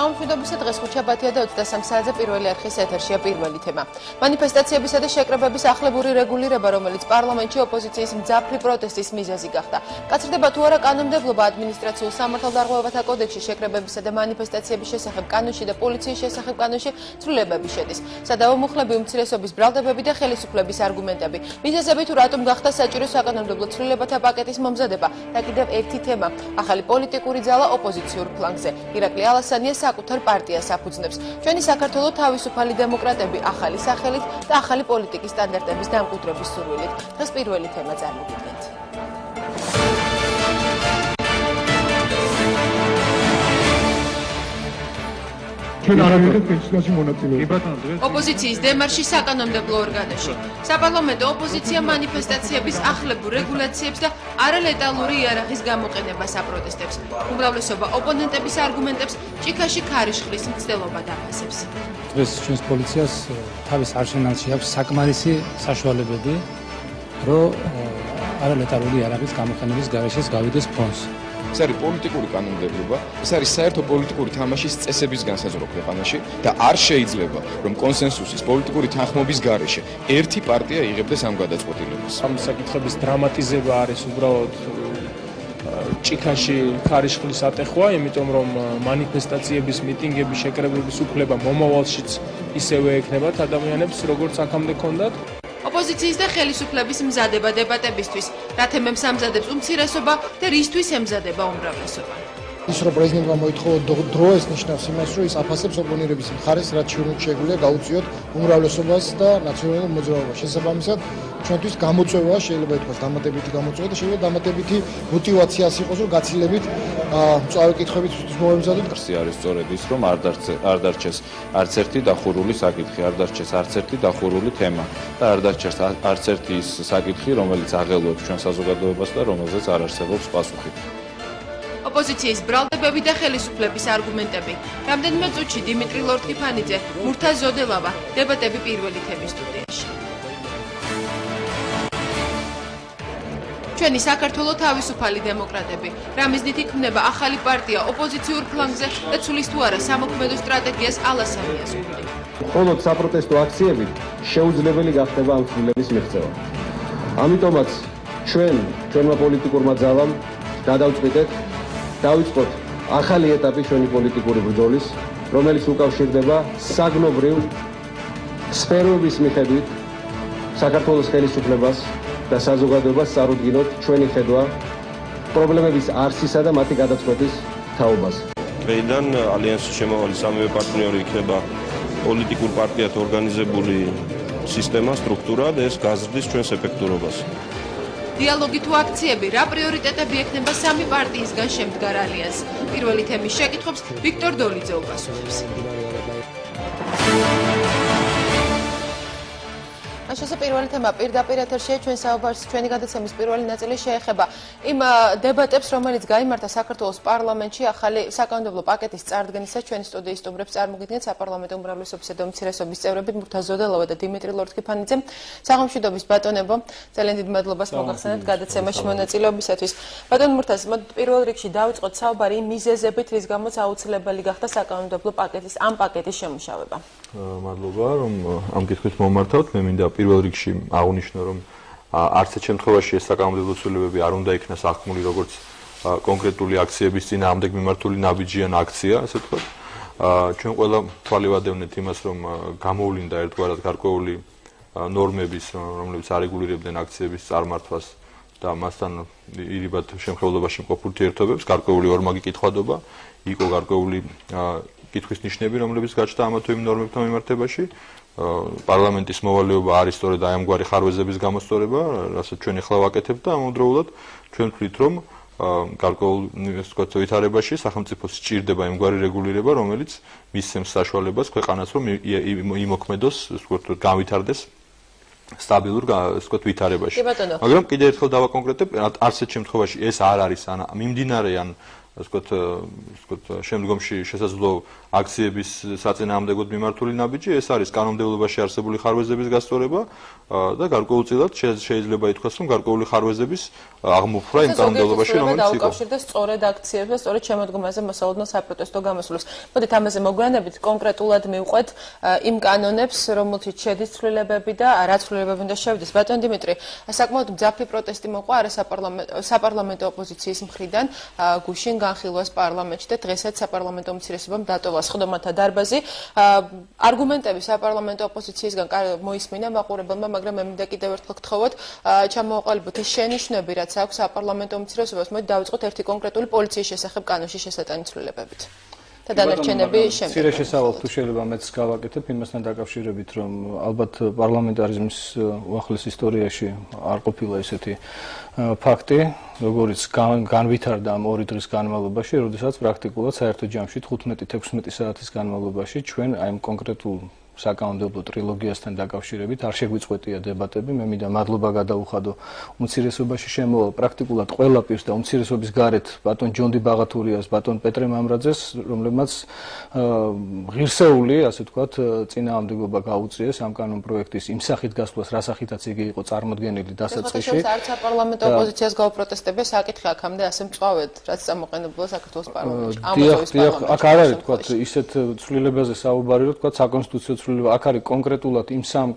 საღამოშვიდობისა დღეს ხუთშაბათია და 23 საათზე პირველი არხის ეთერშია პირველი თემა. მანიფესტაციებისა და შეკრებების ახლებური რეგულირება, რომელიც პარლამენტში ოპოზიციის მძაფრი პროტესტის მიზეზი გახდა. კაცრდება თუ არა კანონმდებლობა ადმინისტრაციულ სამართალდარღვევათა კოდექსში შეკრებებისა და მანიფესტაციების შესახებ კანონში და პოლიციის შესახებ კანონში ცვლილებები შედის. სადავო მუხლები, უმცირესობის ბრალდებები და ხელისუფლების არგუმენტები. მიზეზები თუ რატომ გახდა საჭირო საკანონმდებლო ცვლილებათა პაკეტის მომზადება და კიდევ ერთი თემა. ახალი პოლიტიკური ძალა ოპოზიციურ ფლანგზე. ირაკლი ალასანია საკუთარ პარტიას აფუძნებს. ჩვენი საქართველო თავისუფალი დემოკრატები ახალი სახელით და ახალი პოლიტიკის სტანდარტების დამკვიდრების სურვილით. დღეს პირველი თემა წარმოგიდგენთ. ოპოზიციის დემარში საკანონმდებლო ორგანოში. საპარლამენტო ოპოზიცია მანიფესტაციების ახლებურ რეგულაციებს და არალეტალური იარაღის გამოყენებას აპროტესტებს. უმრავლესობა ოპონენტების არგუმენტებს ჭიქაში ქარიშხლის მცდელობა დაფასებს. დღეს ჩვენს პოლიციას თავის არშენალში აქვს საკმარისი საშუალებები, რომ არალეტალური იარაღის გამოყენების გარეშე გავიდეს ფრონტს. ეს არის პოლიტიკური კანონმდებლობა, ეს არის საერთო პოლიტიკური თამაშის წესების განსაზღვრა ქვეყანაში და არ შეიძლება, რომ კონსენსუსის პოლიტიკური თანხმობის გარეშე ერთი პარტია იღებდეს ამ გადაწყვეტილებას. ამ საკითხების დრამატიზება არის უბრალოდ ჭიქაში ქარიშხლის ატეხვა, იმიტომ რომ მანიფესტაციების, მიტინგების, შეკრებების უფლება მომავალშიც ისევე ექნებათ ადამიანებს, როგორც აქამდე ჰქონდათ. ოპოზიციის და ხელისუფლების მზადება დებატებისთვის, რა თემებს ამზადებს უმცირესობა და რისთვის ემზადება უმრავლესობა. ის რომ პრეზიდენტმა მოითხოვა დრო ეს ნიშნავს იმას, რომ ის აფასებს ოპონირების მხარეს, რაც შეგვიძლია გაუწიოთ უმრავლესობას და ნაციონალურ მოძრაობას. შესაბამისად, ჩვენთვის გამოწვევა შეიძლება ითქვას დამატებითი გამოწვევა და შეიძლება დამატებითი мотиваციას იყოს, რომ გაცილებით მწვავე კითხვებით მოვემზადოთ. არის სწორედ ის, რომ არ დარჩეს არც ერთი დახურული საკითხი, არ დარჩეს არც ერთი დახურული თემა და არ დარჩეს არც ერთი ის საკითხი, რომელიც აღელვებს ჩვენ საზოგადოებას და რომელზეც არ არსებობს პასუხი. ოპოზიციის ბრალდებები და ხელისუფლების არგუმენტები. რამდენიმე წუთში დიმიტრი ლორთქიფანიძე, მურთაზ ზოდელავა, დებატები პირველი თემის სტუდიაში. ჩვენი საქართველო თავისუფალი დემოკრატები. რა მიზნით იქმნება ახალი პარტია ოპოზიციურ ფლანგზე და ცulis თუ არა სამოქმედო სტრატეგიას ალასანიას გუნდი. მხოლოდ საპროტესტო აქციები შეუძლებელი გახდება ამ ცვლილების მიღწევა. ამიტომაც ჩვენმა პოლიტიკურმა ძალამ გადავწყვიტეთ დავიწყოთ ახალი ეტაპი ჩვენი პოლიტიკური ბრძოლის, რომელიც უკავშირდება საგნობრივ სფეროების მიხედვით საქართველოს ხელისუფლებას და საზოგადოებას წარუდგინოთ ჩვენი ხედვა პრობლემების არსისა და მათი გადაწყვეტის თაობაზე. დღეიდან ალიანსის შემავალი სამივე პარტნიორი იქნება პოლიტიკურ პარტიად ორგანიზებული სისტემა, სტრუქტურა და ეს გაზრდის ჩვენს ეფექტურობას. დიალოგი თუ აქციები, რა პრიორიტეტები ექნება სამი პარტიისგან შემდგარ ალიანსს? პირველი თემის შეკითხვებს ვიქტორ დოლიძე უპასუხებს. ასე პირველი თემა პირდაპირ ეთერშია ჩვენ საუბარს ჩვენი გადაცემის პირველი ნაწილი შეეხება იმ დებატებს, რომელიც გაიმართა საქართველოს პარლამენტში ახალი საკანონმდებლო პაკეტის წარდგენისას. ჩვენი სტუდიის სტუმრებს წარმოგიდგენთ საპარლამენტო უმრავლესობისა და უმცირესობის წევრები მურთაზ ზოდელავა და დიმიტრი ლორთქიფანიძე. საღამოშვიდობის ბატონებო, ძალიან დიდ მადლობას მოგახსენებთ გადაცემაში მონაწილეობისათვის. ბატონ მურთაზ, პირველ რიგში დავიწყოთ საუბარი იმ მიზეზებით, რის გამოც აუცილებელი გახდა საკანონმდებლო პაკეტის ამ პაკეტის შემუშავება. მადლობა, რომ ამ კითხვით მომართავთ. მე მინდა პირველ რიგში აღნიშნო, რომ არც ერთ შემთხვევაში ეს საკანონმდებლო ცვლილებები არ უნდა იქნას აღქმული როგორც კონკრეტული აქციების წინააღმდეგ მიმართული ნაბიჯიან აქცია, ასე ვთქვათ. ჩვენ ყველა თვალი ვადევნეთ იმას, რომ გამოვლინდა ერთგვარად გარკვეული ნორმების, რომლებიც არეგულირებდნენ აქციების წარმართვას და მასთან ირიბად შემხევლობაში მყოფ ურთიერთობებს, გარკვეული ორმაგი კითხვადობა, იყო გარკვეული კითხვის ნიშნები, რომლებიც გაჩნდა ამა თუ იმ ნორმებთან მიმართებაში. პარლამენტის მოვალეობა არის სწორედ აი ამგვარი ხარვეზების გამოსწორება, რასაც ჩვენ ახლა ვაკეთებთ და ამავდროულად ჩვენ ვთვლით, რომ გარკვეულ ვითარებაში სახელმწიფოს სჭირდება იმგვარი რეგულირება, რომელიც მისცემს საშუალებას ქვეყანას, რომ იმოქმედოს, განვითარდეს სტაბილურ ვითარებაში. მაგრამ კიდევ ერთხელ დავაკონკრეტებ, არც ერთ შემთხვევაში ეს არ არის მიმდინარე ან შემდგომში შესაძლო აქციების საწინააღმდეგოდ მიმართული ნაბიჯი, ეს არის კანონმდებლობაში არსებული ხარვეზების გასწორება და გარკვეულწილად შეიძლება ითქვას, რომ გარკვეული ხარვეზების აღმოფხვრა იმ კანონმდებლობაში, რომელიც იყო. დაუკავშირდა სწორედ აქციებს და სწორედ შემოდგომაზე მოსალოდნელ საპროტესტო გამოსვლას. მოდით ამაზე მოგვიანებით კონკრეტულად მივყვეთ იმ კანონებს, რომელთაც შედის ცვლილებები და რა ცვლილებები უნდა შევიდეს. ბატონ დიმიტრი, საკმაოდ მძაფრი პროტესტი მოყვა საპარლამენტო ოპოზიციის მხრიდან გუშინ განხილვას პარლამენტში და დღესაც საპარლამენტო უმცირესობამ დატოვა სხდომათა დარბაზი. არგუმენტები საპარლამენტო ოპოზიციისგან მოისმინა მაყურებელმა, მაგრამ მე მინდა კიდევ ერთხელ გთხოვოთ ჩამოაყალიბოთ ეს შენიშვნები, რაც აქვს საპარლამენტო უმცირესობას. მოდი დავიწყოთ ერთი კონკრეტული პოლიციის შესახებ კანონში შესატანი ცვლილებებით. და დანარჩენები შემდეგ. მცირე შესავალს თუ შეიძლება მეც გავაკეთებ იმასთან დაკავშირებით, რომ ალბათ პარლამენტარიზმის უახლეს ისტორიაში არ ყოფილა ესეთი ფაქტი, როგორც განვითარდა ამ 2 დღის განმავლობაში, როდესაც პრაქტიკულად საერთო ჯამში 15-16 საათის განმავლობაში ჩვენ აი ამ კონკრეტულ საკანონმდებლო ტრილოგიასთან დაკავშირებით არ შეგვიწყვეტია დებატები. მე მინდა მადლობა გადაუხადო უმცირესობაში შემოვალ პრაქტიკულად ყველა პირს და უმცირესობის გარეთ ბატონ ჯონდი ბაღათურიას, ბატონ პეტრე მამრაძეს, რომლებმაც ღირსეული, ასე ვთქვათ, წინააღმდეგობა გაუწიეს ამ კანონპროექტის იმ სახით გასვლას, რა სახითაც იგი იყო წარმოდგენილი დასაწყისში. არც საპარლამენტო ოპოზიციას გაუპროტესტებია საკითხი აქამდე ასე მწვავედ, რაც წამოყენებულა საქართველოს პარლამენტში. დიახ, აქ არ არის ვთქვათ ისეთ ცვლილებაზე საუბარი, რომ ვთქვათ საკონსტიტუციო აქ არის კონკრეტულად იმ სამ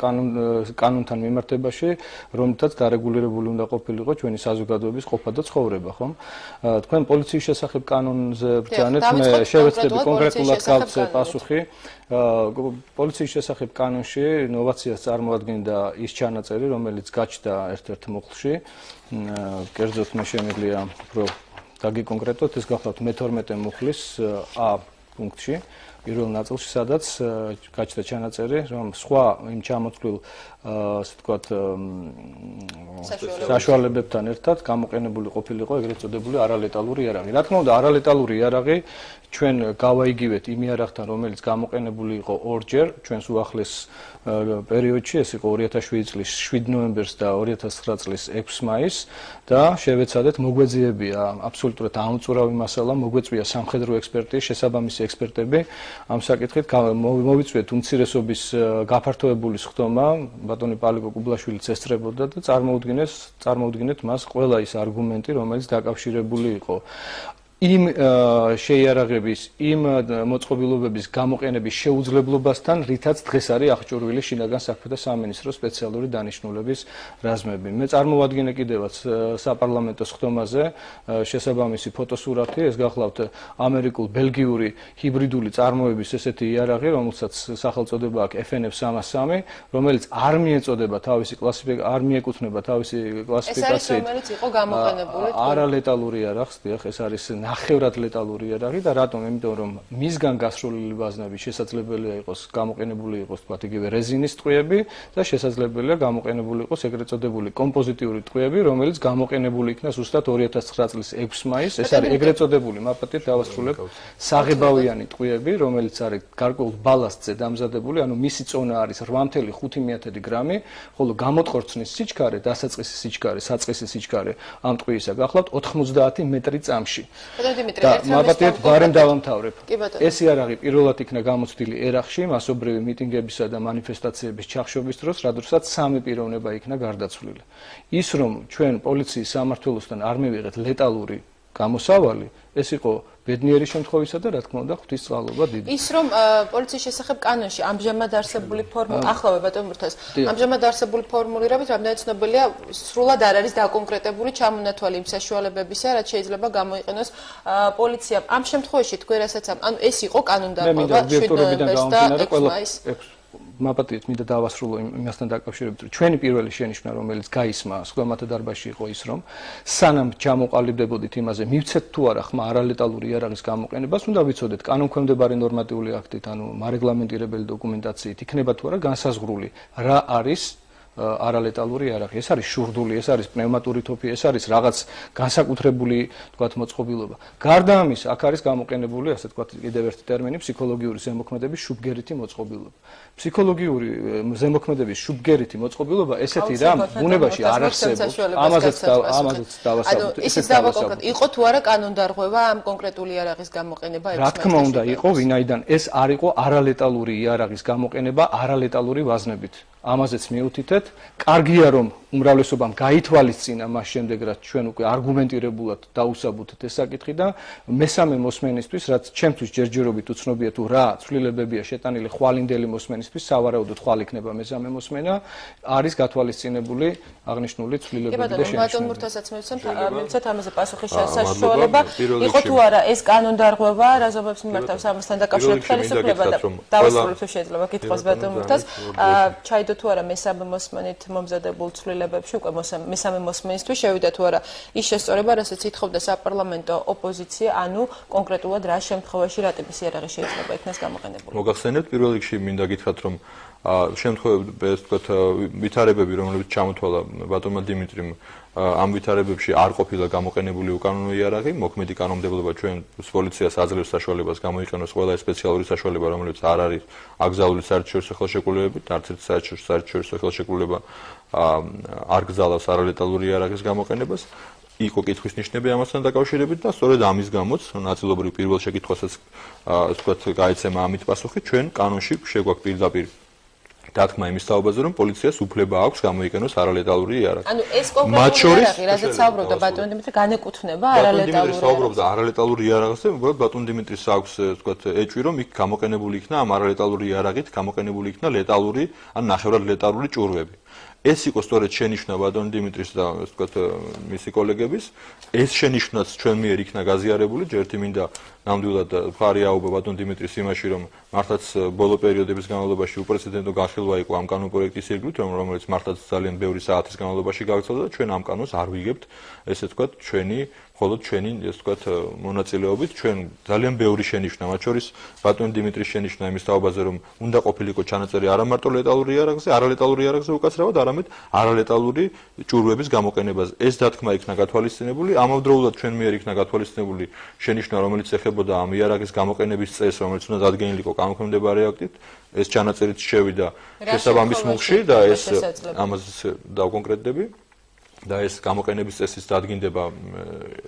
კანონთან მიმართებაში, რომელთაც დარეგულირებული უნდა ყოფილიყო ჩვენი საზოგადოების ყოფა და ცხოვრება, ხომ? თქვენ პოლიციის შესახებ კანონზე ბრძანეთ, მე შევეცდები კონკრეტულად გავცე პასუხი. პოლიციის შესახებ კანონში ნოვაციას წარმოადგენდა ის ჩანაწერი, რომელიც გაჩნდა ერთ-ერთ მუხლში. კერძოდ მე შემიძლია უფრო დაგიკონკრეტოთ, ეს გახლავთ მე-12 მუხლის A პუნქტში. პირველ ნაწილში, სადაც გაჩნდა ჩანაწერი, რომ სხვა იმ ჩამოთვლილ, ასე ვთქვათ, საშუალებებთან ერთად გამოყენებული ყოფილიყო ეგრეთ წოდებული არალეტალური იარაღი. რა თქმა უნდა, არალეტალური იარაღი ჩვენ გავაიგივეთ იმ იარაღთან, რომელიც გამოყენებული იყო ორჯერ, ჩვენს უახლეს პერიოდში, ეს იყო 2007 წლის 7 ნოემბერს და 2009 წლის 6 მაისს და შევეცადეთ მოგვეძიებია აბსოლუტურად აუწურავი მასალა, მოგვეწვია სამხედრო ექსპერტიზის შესაბამისი ექსპერტები ამ საკითხით მოვიწვიეთ უმცირესობის გაფართოებული სხდომა, ბატონი პალიკო კუბლაშვილიც ესწრებოდა და წარმოუდგინეთ მას ყველა ის არგუმენტი, რომელიც დაკავშირებული იყო იმ შეიარაღების, იმ მოწყობილობების გამოყენების შეუძლებლობასთან, რითაც დღეს არის აღჭურვილი შინაგან საქმეთა სამინისტროს სპეციალური დანიშნულების რაზმები. მე წარმოვადგინე კიდევაც საპარლამენტო სხდომაზე შესაბამისი ფოტოსურათი, ეს გახლავთ ამერიკულ-ბელგიური ჰიბრიდული წარმოების ესეთი იარაღი, რომელსაც სახელწოდება აქვს FNF-303, რომელიც არ მიეკუთვნება თავისი კლასიფიკაციით. ეს არის რომელიც იყო გამოყენებული. არალეტალური იარაღს, დიახ, ეს არის ნახევრად ლეტალური იარაღი და რატომ? იმიტომ რომ მისგან გასროლილი ვაზნები შესაძლებელია იყოს გამოყენებული იყოს თქვათ იგივე რეზინის ტყვიები და შესაძლებელია გამოყენებული იყოს ეგრეთ წოდებული კომპოზიტიური ტყვიები, რომელიც გამოყენებული იქნა ზუსტად 2009 წლის 6 მაისს. ეს არის ეგრეთ წოდებული, მაპატით დავასრულებ, საღებავიანი ტყვიები, რომელიც არის გარკვეულ ბალასტზე დამზადებული, ანუ მისი წონა არის 8.5 გრამი, ხოლო გამოტყორცნის სიჩქარე, დასაწყისი სიჩქარე, საწყისი სიჩქარე ამ ტყვიისა გახლავთ 90 მეტრი წამში. მაბატიეთ ბარემ დავამთავრებ. ეს იარაღი პირველად იქნა გამოცდილი ერახში, მასობრივი მიტინგებისა და მანიფესტაციების ჩახშობის დროს, რადგანაც სამი პიროვნება იქნა გარდაცვლილი. ის რომ ჩვენ პოლიციის სამმართველოსთან არ მივიღეთ ლეტალური გამოსავალი, ეს იყო ბედნიერი შემთხვევისა და რა თქმა უნდა ღვთისწყალობა დიდი. ის რომ პოლიციის შესახებ კანონში ამჟამად არსებული ახლავე ბატონ მურთას, ამჟამად არსებული ფორმულირებით რამდენად ცნობილია, სრულად არ არის დაკონკრეტებული ჩამონათვალი იმ საშუალებებისა, რაც შეიძლება გამოიყენოს პოლიციამ. ამ შემთხვევაში თქვენ რასაც ანუ ეს იყო კანონდარღვევა 7 ნოემბერს და 6 მაისს. მაპატიეთ მინდა დავასრულო იმასთან დაკავშირებით, რომ ჩვენი პირველი შენიშვნა, რომელიც გაისმა სხდომათა დარბაზში იყო ის, რომ სანამ ჩამოყალიბდებოდით იმაზე, მივცეთ თუ არა ხმა არალეტალური იარაღის გამოყენებას, უნდა ვიცოდეთ კანონქვემდებარე ნორმატიული აქტით, ანუ მარეგლამენტირებელი დოკუმენტაციით, იქნება თუ არა განსაზღვრული, რა არის არალეტალური იარაღი. ეს არის შურდული, ეს არის პნევმატური თოფი, ეს არის რაღაც განსაკუთრებული, თქვათ, მოწყობილობა. გარდა ამის, აქ არის გამოყენებული, ასე თქვათ, კიდევ ერთი ტერმინი, ფსიქოლოგიური ზემოქმედების შუბგერითი მოწყობილობა. ფსიქოლოგიური ზემოქმედების შუბგერითი მოწყობილობა ესეთი რამ ბუნებაში არ არსებობს. ამაზეც დავასაბუთებ. ისიც დავაკონკრეტ, იყო თუ არა კანონდარღვევა ამ კონკრეტული იარაღის გამოყენება? რა თქმა უნდა, იყო, ვინაიდან ეს არ იყო არალეტალური იარაღის გამოყენება არალეტალური ვაზნებით. ამაზეც მიუთითეთ, კარგია რომ უმრავლესობამ გაითვალისწინა მას შემდეგ, რაც ჩვენ უკვე არგუმენტირებულად დაუსაბუთეთ ეს საკითხი და მესამე მოსმენისთვის, რაც ჩემთვის ჯერჯერობით უცნობია თუ რა ცვლილებებია შეტანილი ხვალინდელი მოსმენისთვის, სავარაუდოდ ხვალ იქნება მესამე მოსმენა, არის გათვალისწინებული აღნიშნული ცვლილებები და შენიშვნები. ბატონ მურთასაც მივცეთ ამაზე პასუხის საშუალება. იყო თუ არა ეს კანონდარღვევა, რაზომებს მიმართავს ამასთან დაკავშირებით ხელისუფლება და დავასრულებ თუ შეიძლება კითხოს ბატონ მურთას. ჩაიდო თუ არა მესამე მოსმენით მომზადებულ ცვლილებებში უკვე მესამე მოსმენისთვის შევიდა თუ არა ის შესწორება, რასაც ითხოვდა საპარლამენტო ოპოზიცია, ანუ კონკრეტულად რა შემთხვევაში რა ტიპის იარაღი შეიძლება იქნას გამოყენებული. მოგახსენებთ პირველ რიგში მინდა გითხრათ რომ შემთხვევები ეს თქვათ ვითარებები რომლებიც ჩამოთვალა ბატონმა დიმიტრიმ ამ ვითარებებში არ ყოფილა გამოყენებული უკანონო იარაღი, მოქმედი კანონმდებლობა ჩვენ პოლიციას აძლევს საშუალებას გამოიყენოს ყველა სპეციალური საშუალება, რომელიც არ არის აკრძალული საერთაშორისო ხელშეკრულებებით, არც ერთი საერთაშორისო ხელშეკრულება არ გზალავს არალეტალური იარაღის გამოყენებას. იყო კითხვის ნიშნები ამასთან დაკავშირებით და სწორედ ამის გამოც ნაწილობრივ პირველ შეკითხვასაც თქვათ გაეცემა ამით პასუხი, ჩვენ კანონში შეგვაქვს პირდაპირ დათქმა იმის თაობაზე, რომ პოლიციას უფლება აქვს გამოიყენოს არალეტალური იარაღი. ანუ ეს კონკრეტული იარაღი, რაზეც საუბრობდა ბატონ დიმიტრი, განეკუთვნება არალეტალურ იარაღს. საუბრობდა არალეტალური იარაღზე, უბრალოდ ბატონ დიმიტრის აქვს, თქვათ, ეჭვი, რომ იქ გამოყენებული იქნა ამ არალეტალური იარაღით, გამოყენებული იქნა ლეტალური, ან ნახევრად ლეტალური ჭურვები. ეს იყო სწორედ შენიშვნა ბატონ დიმიტრის და ვთქვათ მისი კოლეგების. ეს შენიშვნაც ჩვენ მიერ იქნა გაზიარებული, ჯერთი მინდა ნამდვილად მხარი აუღო ბატონ დიმიტრის იმაში, რომ მართლაც ბოლო პერიოდების განმავლობაში უპრეცედენტო განხილვა იყო ამ კანონპროექტის ირგვლივ, რომელიც მართლაც ძალიან ბევრი საათის განმავლობაში გაგრძელდა და ჩვენ ამ კანონს არ ვიგებთ, ესე ვთქვათ, მხოლოდ ჩვენი, ესე ვთქვათ, მონაწილეობით, ჩვენ ძალიან ბევრი შენიშვნა, მათ შორის ბატონ დიმიტრის შენიშვნა იმის თაობაზე, რომ უნდა ყოფილიყო ჩანაწერი არა მარტო ლეტალური იარაღზე, არალეტალური იარაღზე უკაცრავად, არამედ არალეტალური ჭურვების გამოყენებაზე. ეს დათქმა იქნა გათვალისწინებული, ამავდროულად ჩვენ მიერ იქნა გათვალისწინებული შენიშვნა, რომელიც ეხებოდა ამ იარაღის გამოყენების წესს, რომელიც უნდა დადგენილიყო კანონქვემდებარე აქტით. ეს ჩანაწერიც შევიდა შესაბამის მუხში და ეს ამაზე დავკონკრეტდები. და ეს გამოყენების წესის დადგინდება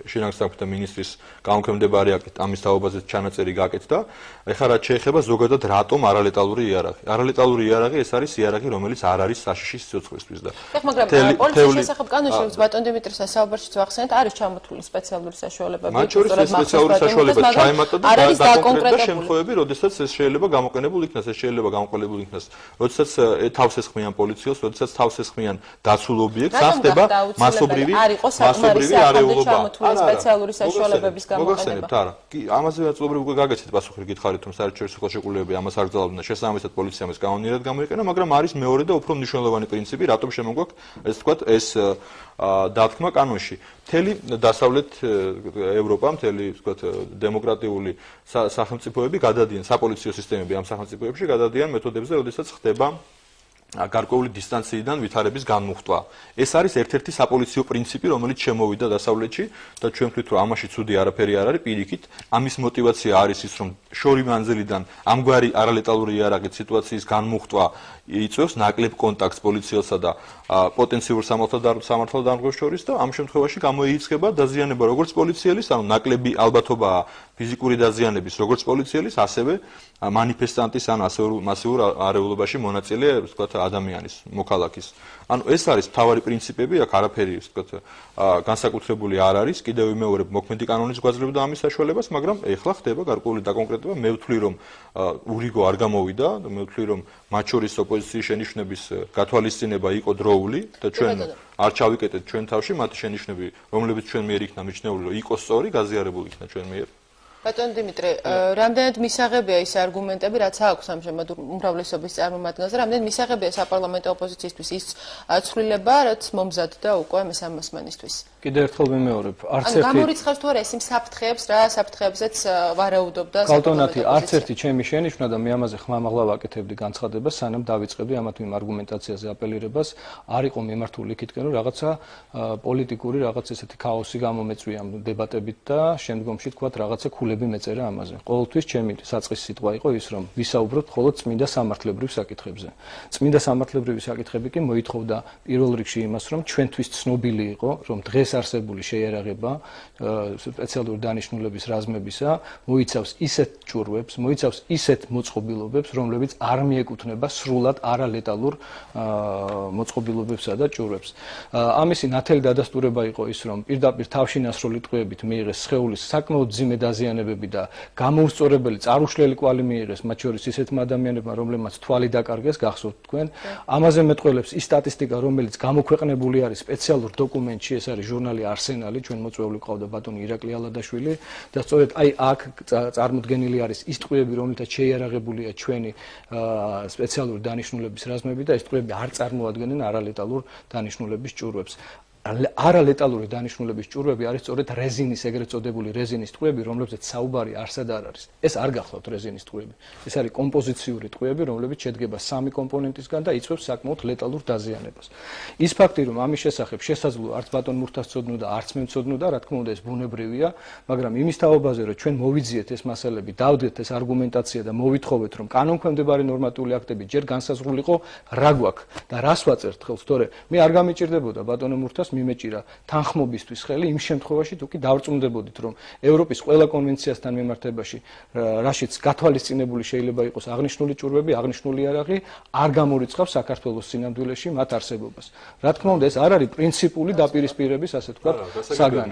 შინაგან საქმეთა მინისტრის კანონქვემდებარე აქტით ამის თაობაზე ჩანაწერი გაკეთდა. ეხლა რაც შეეხება ზოგადად რატომ არალეტალური იარაღი. არალეტალური იარაღი ეს არის იარაღი, რომელიც არ არის საშიში სიცოცხლისთვის და მაგრამ პოლიციის შესახებ კანონში ბატონ დიმიტრისთან საუბარშიც ვახსენეთ, არის ჩამოთვლილი სპეციალური საშუალებები. მათ შორის ეს სპეციალური საშუალება ჩაემატა და დაკონკრეტდა შემთხვევები, როდესაც ეს შეიძლება გამოყენებულ იქნას, ეს შეიძლება გამოყენებულ იქნას, როდესაც თავს ესხმიან პოლიციელს, როდესაც თავს ესხმიან დაცულ ობიექტს, ახდება მასობრივი არეულობა. სპეციალური საშუალებების გამოყენება. არა, კი, ამაზე ნაწილობრივ უკვე გაგეცეთ პასუხი, გითხარით, რომ საერთაშორისო ხელშეკრულებები ამას არ გზავნებდა, შესაბამისად პოლიციამ ეს კანონიერად გამოიყენა, მაგრამ არის მეორე და უფრო მნიშვნელოვანი პრინციპი, რატომ შემოგვაქვს, ესე ვთქვათ, ეს დათქმა კანონში. მთელი დასავლეთ ევროპა, მთელი, ვთქვათ, დემოკრატიული სახელმწიფოები გადადიან, საპოლიციო სისტემები ამ სახელმწიფოებში გადადიან მეთოდებზე, როდესაც ხდება გარკვეული დისტანციიდან ვითარების განმუხტვა. ეს არის ერთ-ერთი საპოლიციო პრინციპი, რომელიც შემოვიდა დასავლეთში და ჩვენ ვთქვით, რომ ამაში ცუდი არაფერი არ არის, პირიქით, ამის мотиваცია არის ის, რომ შორი მანძილიდან ამგვარი არალეტალური იარაღით სიტუაციის განმუხტვა იწვევს ნაკლებ კონტაქტს პოლიციელსა და პოტენციურ სამართალ დამღებს შორის და ამ შემთხვევაში გამოიცხება დაზიანება როგორც პოლიციელის, ანუ ნაკლები ალბათობაა ფიზიკური დაზიანების როგორც პოლიციელის, ასევე მანიფესტანტის ან მასიურ არეულობაში მონაწილე, ვთქვათ, ადამიანის, მოქალაქის. ანუ ეს არის მთავარი პრინციპები, აქ არაფერი, ვთქვათ, განსაკუთრებული არ არის, კიდევ ვიმეორებ, მოქმედი კანონის გვაძლევდა ამის საშუალებას, მაგრამ ეხლა ხდება გარკვეული დაკონკრეტება, მე ვთვლი, რომ ურიგო არ გამოვიდა, მე ვთვლი, რომ მათ შორის ოპოზიციის შენიშვნების გათვალისწინება იყო დროული და ჩვენ არ ჩავიკეტეთ ჩვენ თავში მათი შენიშვნები, რომლებიც ჩვენ მიერ იქნა მიჩნეული, რომ იყო სწორი, გაზიარებული იქნა ჩვენ მიერ. ბატონ დიმიტრი, რამდენად მისაღებია ის არგუმენტები, რაც აქვს ამჟამად უმრავლესობის წარმომადგენელს, რამდენად მისაღებია საპარლამენტო ოპოზიციისთვის ის ცვლილება, რაც მომზადდა უკვე მესამე მოსმენისთვის? კიდევ ერთხელ ვიმეორებ, არც ერთი გამორიცხავს თუ არა ეს იმ საფრთხეებს რა საფრთხეებზეც ვარაუდობდა კალტონათი არც ერთი ჩემი შენიშვნა და მე ამაზე ხმამაღლა ვაკეთებდი განცხადებას, სანამ დავიწყებდი ამათ იმ არგუმენტაციაზე აპელირებას, არ იყო მიმართული იქითკენ, რომ რაღაცა პოლიტიკური რაღაც ესეთი ქაოსი გამომეწვია ამ დებატებით და შემდგომში თქვათ რაღაცა ქულები მეწერა ამაზე. ყოველთვის ჩემი საწყისი სიტყვა იყო ის, რომ ვისაუბროთ მხოლოდ წმინდა სამართლებრივ საკითხებზე. წმინდა სამართლებრივი საკითხები კი მოითხოვდა პირველ რიგში იმას, რომ ჩვენთვის ცნობილი იყო, რომ დღეს არსებული შეიარაღება სპეციალური დანიშნულების რაზმებისა მოიცავს ისეთ ჭურვებს, მოიცავს ისეთ მოწყობილობებს, რომლებიც არ მიეკუთვნება სრულად არალეტალურ მოწყობილობებსა და ჭურვებს. ამისი ნათელი დადასტურება იყო ის, რომ პირდაპირ თავშინასრული ტყვეებით მიიღეს სხეულის საკმაოდ მძიმე დაზიანებები და გამოუსწორებელი წარუშლელი კვალი მიიღეს, მათ შორის ისეთმა ადამიანებმა, რომლებმაც თვალი დაკარგეს, გახსოვთ თქვენ. ამაზე მეტყველებს ის სტატისტიკა, რომელიც გამოქვეყნებული არის სპეციალურ დოკუმენტში, ეს არის ჟურნალი არსენალი, ჩვენ მოწვეული ყავდა ბატონი ირაკლი ალადაშვილი და სწორედ აი აქ წარმოდგენილი არის ის ტყვეები, რომელთაც შეიარაღებულია ჩვენი სპეციალური დანიშნულების რაზმები და ეს ტყვეები არ წარმოადგენენ არალეტალურ დანიშნულების ჭურვებს. არალეტალური დანიშნულების ჭურვები არის სწორედ რეზინის, ეგრეთ წოდებული რეზინის ტყვეები, რომლებზეც საუბარი არსად არ არის. ეს არ გახლავთ რეზინის ტყვეები. ეს არის კომპოზიციური ტყვეები, რომლებიც შედგება 3 კომპონენტისგან და იწვევს საკმაოდ ლეტალურ დაზიანებას. ის ფაქტი, რომ ამის შესახებ შესაძლოა არც ბატონ მურთას ცოდნოდა, არც მე მცოდნოდა, რა თქმა უნდა ეს ბუნებრივია, მაგრამ იმის თაობაზე, რომ ჩვენ მოვიძიეთ ეს მასალები, დავდგეთ ეს არგუმენტაცია და მოვითხოვეთ, რომ კანონქვემდებარე ნორმატიული აქტები ჯერ განსაზღვრულიყო, რა გვაქვს და რას ვაწერთ ხელს, თორე მე არ გამიჭირდებოდა ბატონო მურთას მიმეჭირა თანხმობისთვის ხელი იმ შემთხვევაში თუ კი დავწუნდებოდით რომ ევროპის ყველა კონვენციასთან მიმართებაში რაშიც გათვალისწინებული შეიძლება იყოს აღნიშნული ჭურვები, აღნიშნული იარაღი არ გამორიცხავს საქართველოს წინამდვილეში მათ არსებობას. რა თქმა უნდა ეს არ არის პრინციპული დაპირისპირების ასე ვთქვათ საგანი.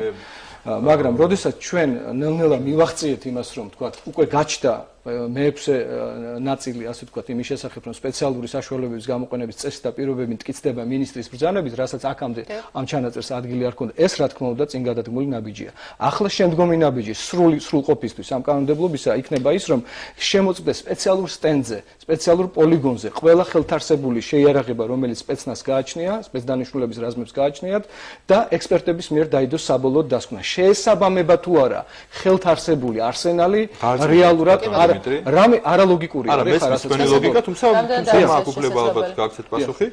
მაგრამ როდესაც ჩვენ ნელ-ნელა მივახციეთ იმას რომ ვთქვათ უკვე გაჩნდა მე-6 ნაწილი ასე ვთქვათ იმის შესახებ რომ სპეციალური საშუალებების გამოყენების წესი და პირობები მტკიცდება მინისტრის ბრძანებით, რასაც აქამდე ამ ჩანაწერს ადგილი არ ჰქონდა. ეს რა თქმა უნდა წინ გადადგმული ნაბიჯია. ახლა შემდგომი ნაბიჯი სრულყოფისთვის ამ კანონმდებლობისა იქნება ის რომ შემოწმდეს სპეციალურ სტენდზე, სპეციალურ პოლიგონზე ყველა ხელთარსებული შეიარაღება, რომელიც სპეცნას გააჩნია, სპეცდანიშნულების რაზმებს გააჩნიათ და ექსპერტების მიერ დაიდოს საბოლოოდ დასკვნა. შეესაბამება თუ არა ხელთარსებული არსენალი რეალურად რამე არალოგიკური არის ხარ ასე თქვენი ლოგიკა, თუმცა აქ უფლება ალბათ გაგცეთ პასუხი.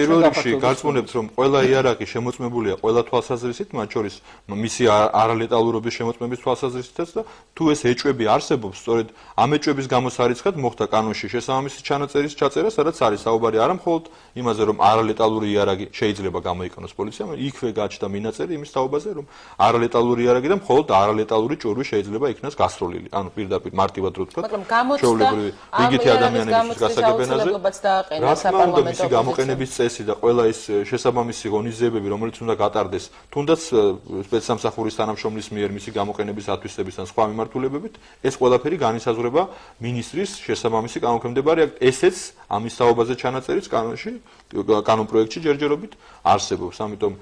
პირველ რიგში გარწმუნებთ რომ ყველა იარაღი შემოწმებულია ყველა თვალსაზრისით, მათ შორის მისი არალეტალურობის შემოწმების თვალსაზრისითაც და თუ ეს ეჭვები არსებობს, სწორედ ამ ეჭვების გამოსარიცხად მოხდა კანონში შესაბამისი ჩანაწერის ჩაწერა, სადაც არის საუბარი არა მხოლოდ იმაზე, რომ არალეტალური იარაღი შეიძლება გამოიყენოს პოლიციამ, იქვე გაჩნდა მინაწერი იმის თაობაზე, რომ არალეტალური იარაღი და მხოლოდ არალეტალური ჭურვი შეიძლება იქნას გასროლილი. ანუ პირდაპირ მარტივად რო ვთქვათ, ჩვეულებრივი რიგითი ადამიანების გასაგებენაზე რა თქმა უნდა მისი გამოყენების წესი და ყველა ის შესაბამისი ღონისძიებები, რომელიც უნდა გატარდეს, თუნდაც სპეცსამსახურის თანამშრომლის მიერ მისი გამოყენების ათვისების ან სხვა მიმართულებებით, ეს ყველაფერი განისაზღვრება მინისტრის შესაბამისი კანონქვემდებარე აქტ. ესეც ამის თაობაზე ჩანაწერიც კანონში, კანონპროექტში ჯერჯერობით არსებობს. ამიტომ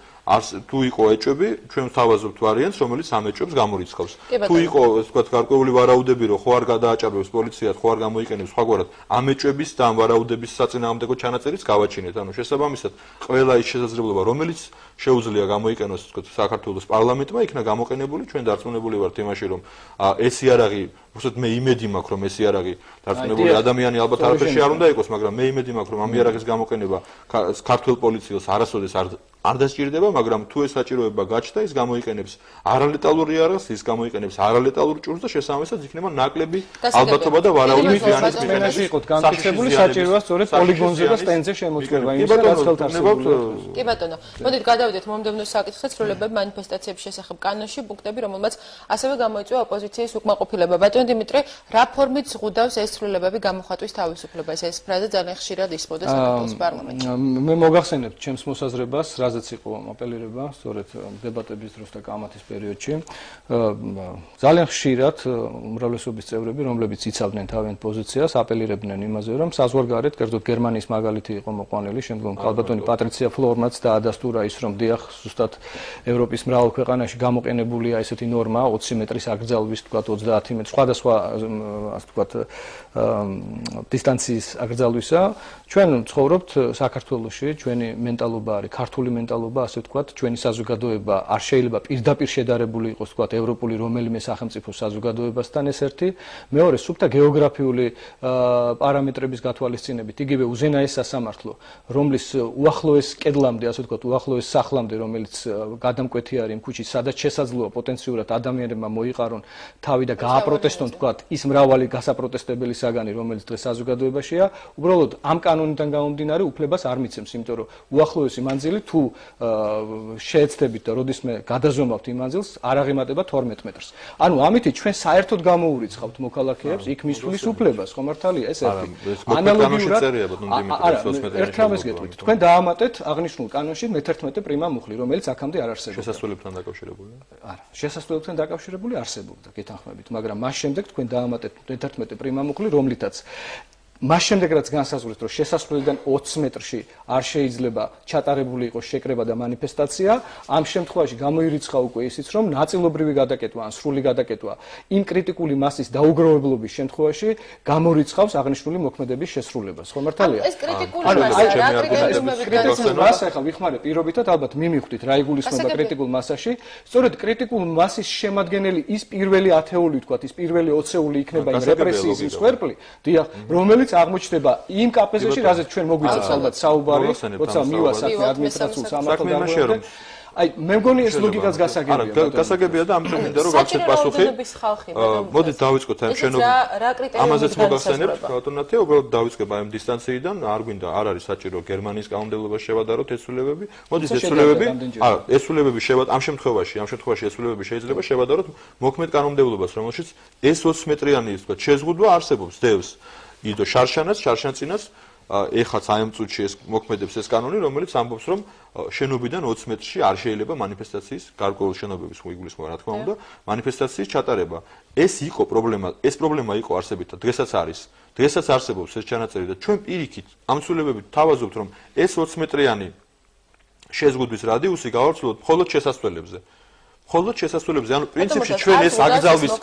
თუ იყო ეჭვები, ჩვენ ვთავაზობთ ვარიანტს, რომელიც ამ ეჭვებს გამორიცხავს. თუ იყო, ასე ვთქვათ, გარკვეული ვარაუდები, რომ ხო არ გადააჭარბებს პოლიციას, ხო არ გამოიყენებს სხვაგვარად, ამ ეჭვების და ამ ვარაუდების საწინააღმდეგო ჩანაწერიც გავაჩინეთ. ანუ შესაბამისად, ყველა ის შესაძლებლობა, რომელიც შეუძლია გამოიყენოს, ასე ვთქვათ, საქართველოს პარლამენტმა, იქნა გამოყენებული. ჩვენ დარწმუნებული ვართ იმაში, რომ ეს იარაღი, უბრალოდ მე იმედი მაქვს, რომ ეს იარაღი დარწმუნებული ადამიანი ალბათ არაფერში არ უნდა იყოს, მაგრამ მე იმედი მაქვს, რომ ამ იარაღის გამოყენება ქართულ პოლიციას არასოდეს არ დასჭირდება, მაგრამ თუ ეს საჭიროება გაჩნდა, ის გამოიყენებს არალეტალურ იარაღს, ის გამოიყენებს არალეტალურ ჭურვს და შესაბამისად იქნება ნაკლები ალბათობა და ვარაუდი ზიანის მიღებაში იყოს განკუთვნილი საჭიროა სწორედ პოლიგონზე და სტენდზე შემოწმება იმის რაც ხელთარსებულა. კი ბატონო, მოდით გადავიდეთ მომდევნო საკითხზე, ცვლილებები манифестациების შესახებ კანონში, პუნქტები, რომელმაც ასევე გამოიწვია ოპოზიციის უკმაყოფილება. ბატონო დიმიტრი, რა ფორმით ზღუდავს ეს ცვლილებები გამოხატვის თავისუფლებას? ეს ფრაზა ძალიან ხშირად ისმოდა საქართველოს პარლამენტში. მე მოგახსენებთ ჩემს მოსაზრებას, რაზეც იყო აპელირება, სწორედ დებატების დროს და კამათის პერიოდში. ძალიან ხშირად უმრავლესობის წევრები, რომლებიც იცავდნენ თავიანთ პოზიციას, აპელირებდნენ იმაზე, რომ საზღვარგარეთ, კერძოდ გერმანიის მაგალითი იყო მოყვანილი, შემდგომ ხალბატონი პატრიცია ფლორმაც დაადასტურა ის, რომ დიახ, ზუსტად ევროპის მრავალ ქვეყანაში გამოყენებულია ესეთი ნორმა 20 მეტრის აკრძალვის, თქვათ 30 მეტრი, სხვადასხვა ასე ვთქვათ დისტანციის აკრძალვისა. ჩვენ ცხოვრობთ საქართველოში, ჩვენი მენტალობა არის ქართული ფუნდამენტალობა, ასე ვთქვათ, ჩვენი საზოგადოება არ შეიძლება პირდაპირ შედარებული იყოს, ვთქვათ, ევროპული რომელიმე სახელმწიფო საზოგადოებასთან ეს ერთი, მეორე სუფთა გეოგრაფიული პარამეტრების გათვალისწინებით, იგივე უზენაეს სასამართლო, რომლის უახლოეს კედლამდე, ასე ვთქვათ, უახლოეს სახლამდე, რომელიც გადამკვეთი არის იმ ქუჩის, სადაც შესაძლოა პოტენციურად ადამიანებმა მოიყარონ თავი და გააპროტესტონ, ვთქვათ, ის მრავალი გასაპროტესტებელი საგანი, რომელიც დღეს საზოგადოებაშია, უბრალოდ ამ კანონიდან გამომდინარე უფლებას არ მიცემს, იმიტომ რომ უახლოესი მანძილი თუ შეეცდებით და როდისმე გადაზომავთ იმ მანძილს, არ აღემატება 12 მეტრს. ანუ ამითი ჩვენ საერთოდ გამოურიცხავთ მოქალაქეებს იქ მისვლის უფლებას, ხო მართალია ეს ერთი. ანალოგიურად ერთ რამეს გეტყვით, თქვენ დაამატეთ აღნიშნულ კანონში მე-11 პრიმა მუხლი, რომელიც აქამდე არ არსებობდა. შესასრულებთან დაკავშირებულია? არა, შესასრულებთან დაკავშირებული არსებობდა, გეთანხმებით, მაგრამ მას შემდეგ თქვენ დაამატეთ მე-11 პრიმა მუხლი, რომლითაც მას შემდეგ რაც განსაზღვრეთ, რომ შესასვლელიდან 20 მეტრში არ შეიძლება ჩატარებული იყოს შეკრება და მანიფესტაცია, ამ შემთხვევაში გამოირიცხა უკვე ისიც, რომ ნაწილობრივი გადაკეტვა ან სრული გადაკეტვა იმ კრიტიკული მასის დაუგროვებლობის შემთხვევაში გამორიცხავს აღნიშნული მოქმედების შესრულებას. ხო მართალია? ეს კრიტიკული მასა რა კრიტერიუმებით განსაზღვრა? მასა ახლა ვიხმარებ პირობითად, ალბათ მიმიხვდით რა იგულისხმება კრიტიკულ მასაში. სწორედ კრიტიკულ მასის შემადგენელი ის პირველი ათეული, ვთქვათ, ის პირველი 20-ეული იქნება იმ რეპრესიის მსხვერპლი, დიახ, რომელიც აღმოჩნდება იმ კაპეზეში, რაზეც ჩვენ მოგვიწევს ალბათ საუბარი, როცა მივა საქმე ადმინისტრაციულ სამართალდამორჩენად. აი, მე მგონი ეს ლოგიკაც გასაგებია. არა, გასაგებია და ამიტომ მინდა რომ გავცეთ პასუხი. მოდით დავიწყოთ ამ შენობის. ამაზეც მოგახსენებთ, ბატონათია, უბრალოდ დავიწყებ ამ დისტანციიდან, არ გვინდა, არ არის საჭირო გერმანიის კანონმდებლობას შევადაროთ ეს ცვლილებები. მოდით ეს ცვლილებები, არა, ეს ცვლილებები ამ შემთხვევაში ეს ცვლილებები შეიძლება შევადაროთ მოქმედ კანონმდებლობას, რომელშიც ეს 20 მეტრიანი, თქვა, შეზღუდვა არსებობს, დევს. იდო შარშანწინას ეხაც აი ამ წუთში ეს მოქმედებს ეს კანონი, რომელიც ამბობს, რომ შენობიდან 20 მეტრში არ შეიძლება მანიფესტაციის გარკვეული შენობების იგულისხმება, რა თქმა უნდა, მანიფესტაციის ჩატარება. ეს იყო პრობლემა, ეს პრობლემა იყო არსებითად, დღესაც არის. დღესაც არსებობს ეს ჩანაწერი და ჩვენ პირიქით ამ ცვლილებებით თავაზობთ, რომ ეს 20 მეტრიანი შეზღუდვის რადიუსი გავარცვლოთ მხოლოდ შესასვლელებზე. მხოლოდ შესასვლელებზე, ანუ პრინციპში ჩვენ ეს აკრძალვის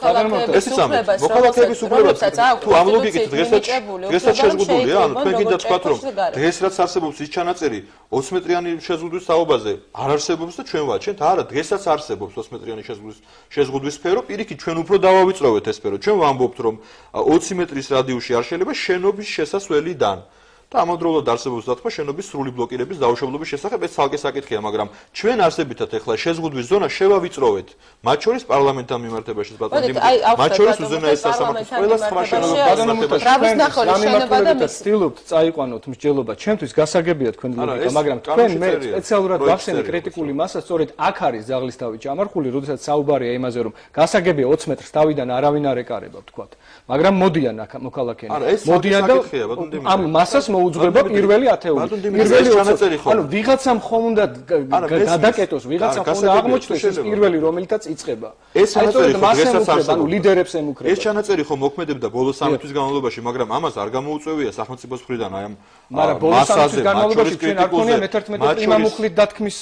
ეს იცამეთ, მოქალაქეების უფლებაც თუ ამ ლოგიკით დღესაც შეზღუდულია, ანუ თქვენ გინდა თქვათ, რომ დღეს რაც არსებობს ის ჩანაწერი 20 მეტრიანი შეზღუდვის თაობაზე არ არსებობს და ჩვენ ვაჩვენთ, არა, დღესაც არსებობს 20 მეტრიანი შეზღუდვის სფერო, პირიქით ჩვენ უფრო დავავიწროვეთ ეს სფერო. ჩვენ ვამბობთ, რომ 20 მეტრის რადიუსში არ შეიძლება შენობის შესასვლელიდან. და ამავდროულად არსებობს დათქმა შენობის სრული ბლოკირების დაუშვებლობის შესახებ, ეს ცალკე საკითხია, მაგრამ ჩვენ არსებითად ეხლა შეზღუდვის ზონა შევავიწროვეთ, მათ შორის პარლამენტთან მიმართებაში ბატონო დიმიტრი, მათ შორის უზენაეს სასამართლოს ყველა სხვა შენობა ცდილობთ წაიყვანოთ მსჯელობა, ჩემთვის გასაგებია თქვენი ლოგიკა, მაგრამ თქვენ მე სპეციალურად ვახსენე კრიტიკული მასა, სწორედ აქ არის ძაღლის თავი ჩამარხული, როდესაც საუბარია იმაზე, რომ გასაგებია 20 მეტრს თავიდან არავინ არ ეკარება, ვთქვათ. მაგრამ მოდიან აქ მოქალაქეები. მოდიან და ამ მასას მოუძღვება პირველი ათეული. პირველი ჩანაწერი ხო? ანუ ვიღაცამ ხომ უნდა გადაკეტოს, ვიღაცამ ხომ უნდა აღმოჩნდეს ეს პირველი, რომელიცაც იწყება. ეს ჩანაწერი ხო დღესაც არსებობს, ანუ ლიდერებს ემუქრება. ეს ჩანაწერი ხო მოქმედებდა ბოლოს 3 თვის განმავლობაში, მაგრამ ამას არ გამოუწევია სახელმწიფოს მხრიდან აი ამ მაგრამ ბოლოს 3 თვის განმავლობაში ჩვენ არ გქონია მე-11 პრიმა მუხლით დათქმის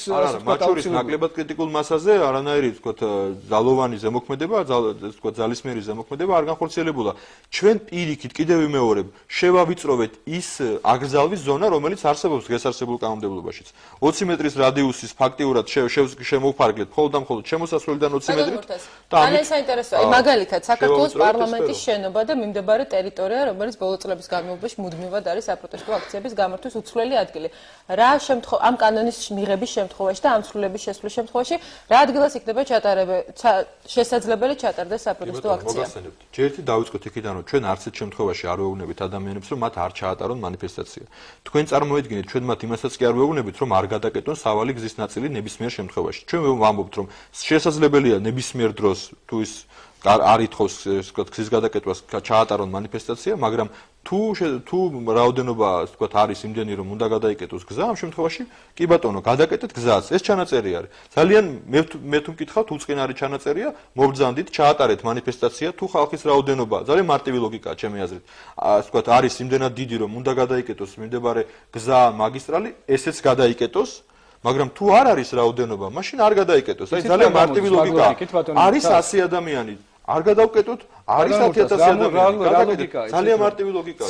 მათ შორის ნაკლებად კრიტიკულ მასაზე არანაირი ვთქვათ ძალოვანი ზემოქმედება, ვთქვათ ძალისმიერი ზემოქმედება არ განხორციელებულა. ჩვენ პირიქით კიდევ ვიმეორებ, შევავიწროვეთ ის აკრძალვის ზონა, რომელიც არსებობს დღეს არსებულ კანონმდებლობაშიც. 20 მეტრის რადიუსის ფაქტიურად შემოვფარგლეთ მხოლოდ და მხოლოდ შემოსასვლელიდან 20 მეტრით და ამით საინტერესოა. მაგალითად, საქართველოს პარლამენტის შენობა და მიმდებარე ტერიტორია, რომელიც ბოლო წლების განმავლობაში მუდმივად არის საპროტესტო აქციების გამართვის უცვლელი ადგილი. რა ამ კანონის მიღების შემთხვევაში და ამ ცვლილების შესვლის შემთხვევაში რა ადგილას იქნება შესაძლებელი ჩატარდეს საპროტესტო აქცია? ჯერტი დავიწყოთ იქიდან, რომ ჩვენ არც ერთ შემთხვევაში არ ვეუბნებით ადამიანებს, რომ მათ არ ჩაატარონ მანიფესტაცია. თქვენ წარმოედგინეთ, ჩვენ მათ იმასაც კი არ ვეუბნებით, რომ არ გადაკეტონ სავალი გზის ნაწილი ნებისმიერ შემთხვევაში. ჩვენ ვამბობთ, რომ შესაძლებელია ნებისმიერ დროს თუ ის არ ითხოვს გზის გადაკეტვას ჩაატარონ მანიფესტაცია, მაგრამ თუ რაოდენობა თქვათ არის იმდენი, რომ უნდა გადაიკეტოს გზა, ამ შემთხვევაში კი ბატონო, გადაკეტეთ გზას. ეს ჩანაწერი არის. ძალიან მე თუ მკითხავთ, უწყინარი ჩანაწერია, მობრძანდით, ჩაატარეთ მანიფესტაცია, თუ ხალხის რაოდენობა, ძალიან მარტივი ლოგიკაა ჩემი აზრით. თქვათ არის იმდენად დიდი, რომ უნდა გადაიკეტოს მიმდებარე გზა, მაგისტრალი, ესეც გადაიკეტოს. მაგრამ თუ არ არის რაოდენობა, მაშინ არ გადაიკეტოს. აი ძალიან მარტივი ლოგიკაა. არის 100 ადამიანი არ გადავკეტოთ, არის 10,000 ადამიანი. ძალიან მარტივი ლოგიკაა.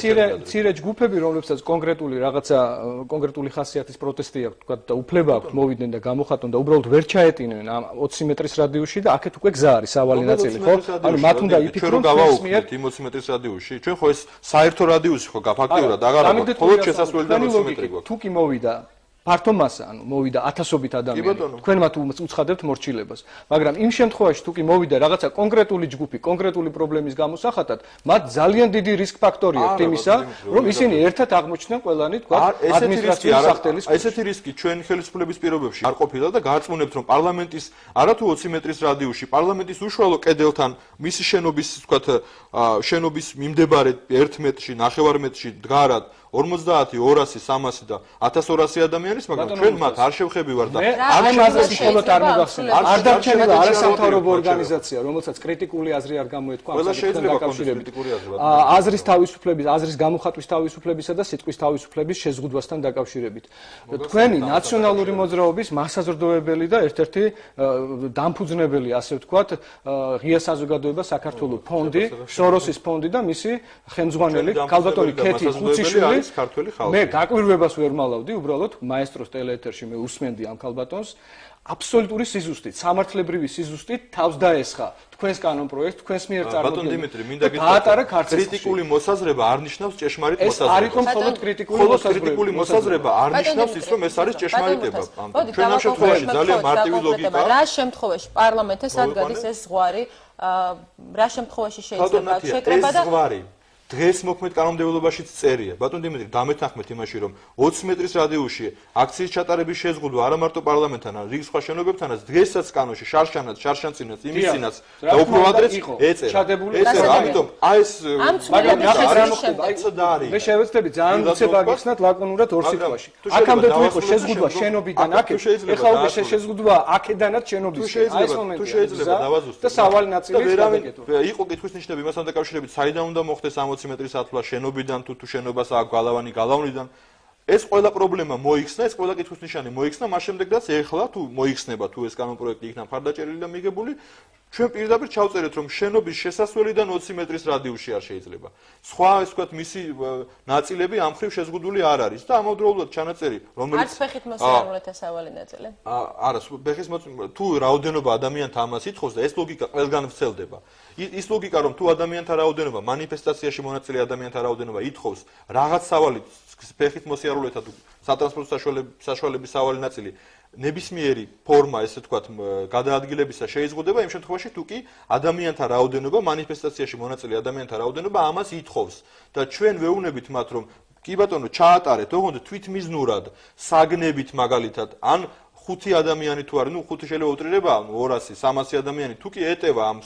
ცირე ჯგუფები, რომლებსაც კონკრეტული რაღაცა კონკრეტული ხასიათის პროტესტი აქვს, თქვა და უფლება აქვს მოვიდნენ და გამოხატონ და უბრალოდ ვერ ჩაეტინენ ამ 20 მეტრის რადიუსში და აქეთ უკვე გზა არის სავალი ნაწილი, ხო? ანუ მათ უნდა იფიქრონ გავაუქმეთ 20 მეტრის რადიუსში. ჩვენ ხო ეს საერთო რადიუსი ხო ფაქტიურად აღარ აქვს, მხოლოდ შესასვლელიდან 20 მეტრი გვაქვს. თუ კი მოვიდა ფართო მასა, ანუ მოვიდა ათასობით ადამიანი. თქვენ მათ უცხადებთ მორჩილებას. მაგრამ იმ შემთხვევაში თუ კი მოვიდა რაღაცა კონკრეტული ჯგუფი, კონკრეტული პრობლემის გამოსახატად, მათ ძალიან დიდი რისკ ფაქტორი აქვს იმისა, რომ ისინი ერთად აღმოჩნდნენ ყველანი, თქვა, ადმინისტრაციული სახტელის. ესეთი რისკი ჩვენ ხელისუფლების პირობებში არ ყოფილა და გაარწმუნებთ, რომ პარლამენტის არათუ 20 მეტრის რადიუსში, პარლამენტის უშუალო კედელთან მისი შენობის, თქვა, შენობის მიმდებარე 1 მეტრში, 9 მეტრში დგარად 50, 200, 300 და 1200 ადამიანის, მაგრამ ჩვენ მათ არ შევხებივარ და არ ამაზე მხოლოდ არ მოგახსენებთ. არ დარჩენილა არასამთავრობო ორგანიზაცია, რომელსაც კრიტიკული აზრი არ გამოეთქვა ამ საკითხთან დაკავშირებით. აზრის თავისუფლების, აზრის გამოხატვის თავისუფლებისა და სიტყვის თავისუფლების შეზღუდვასთან დაკავშირებით. თქვენი ნაციონალური მოძრაობის მასაზრდოებელი და ერთ-ერთი დამფუძნებელი, ასე ვთქვათ, ღია საზოგადოება საქართველოს ფონდი, სოროსის ფონდი და მისი ხელმძღვანელი ქალბატონი ქეთი ხუციშვილი. მე გაკვირვებას ვერ მალავდი, უბრალოდ მაესტროს ტელეეთერში მე უსმენდი ამ ქალბატონს აბსოლუტური სიზუსტით, სამართლებრივი სიზუსტით თავს დაესხა თქვენს კანონ პროექტს, თქვენს მიერ წარმოქმნილ. ბატონ დიმიტრი, მინდა გითხრათ, კრიტიკული მოსაზრება არ ნიშნავს ჭეშმარიტ მოსაზრებას. ეს არ იყო მხოლოდ კრიტიკული მოსაზრება, არ ნიშნავს ის, რომ ეს არის ჭეშმარიტება. ჩვენ ამ შემთხვევაში ძალიან მარტივი ლოგიკაა. რა შემთხვევაში პარლამენტზე სად გადის ეს ზღვარი, რა შემთხვევაში შეიძლება შეკრება და დღეს მოქმედ კანონმდებლობაშიც წერია. ბატონ დიმიტრი, დამეთანხმეთ იმაში, რომ 20 მეტრის რადიუსში აქციის ჩატარების შეზღუდვა არა მარტო პარლამენტთან, არამედ რიგ სხვა შენობებთანაც დღესაც კანონში შარშანაც, შარშანწინაც, იმისინაც და უფრო ადრეც ეწერა. ამიტომ აი ეს მაგრამ რა მოხდება? აი და არის. მე შევეცდები ძალიან უცებ აგიხსნათ ლაკონურად ორ სიტყვაში. აქამდე თუ იყო შეზღუდვა შენობიდან აქეთ, ეხლა უკვე შეზღუდვა აქედანაც შენობისკენ. აი ეს მომენტია. თუ შეიძლება დავაზუსტო და სავალი ნაწილი გადაკეთო. იყო კითხვის ნიშნები იმასთან დაკავშირებით, საიდან უნდა მოხდეს 20 მეტრის ათვლა შენობიდან თუ შენობას აქვს გალავანი გალავნიდან. ეს ყველა პრობლემა მოიხსნა, ეს ყველა კითხვის ნიშანი მოიხსნა, მას შემდეგ რაც ეხლა თუ მოიხსნება თუ ეს კანონ პროექტი იქნა მხარდაჭერილი და მიგებული, ჩვენ პირდაპირ ჩავწერეთ, რომ შენობის შესასვლელიდან 20 მეტრის რადიუსში არ შეიძლება. სხვა ეს ვთქვათ, მისი ნაწილები ამ მხრივ შეზღუდული არ არის და ამავდროულად ჩანაწერი, რომელიც არც ფეხით მოსიარულეთა სავალი ნაწილი. არა, ფეხის თუ რაოდენობა ადამიანთა ამას ითხოვს და ეს ლოგიკა ყველგან ვრცელდება. ის ლოგიკა, რომ თუ ადამიანთა რაოდენობა, მანიფესტაციაში მონაწილე ადამიანთა რაოდენობა ითხოვს რაღაც სავალი ფეხით მოსიარულეთა თუ სატრანსპორტო საშუალების სავალი ნაწილი ნებისმიერი ფორმა, ესე ვთქვათ, გადაადგილებისა შეიზღუდება იმ შემთხვევაში, თუ კი ადამიანთა რაოდენობა, მანიფესტაციაში მონაწილე ადამიანთა რაოდენობა ამას ითხოვს და ჩვენ ვეუბნებით მათ, რომ კი ბატონო, ჩაატარეთ, ოღონდ თვითმიზნურად, საგნებით მაგალითად, ან 5 ადამიანი თუ არის, ნუ 5 შეიძლება უტრირება, 200, 300 ადამიანი თუ კი ეტევა ამ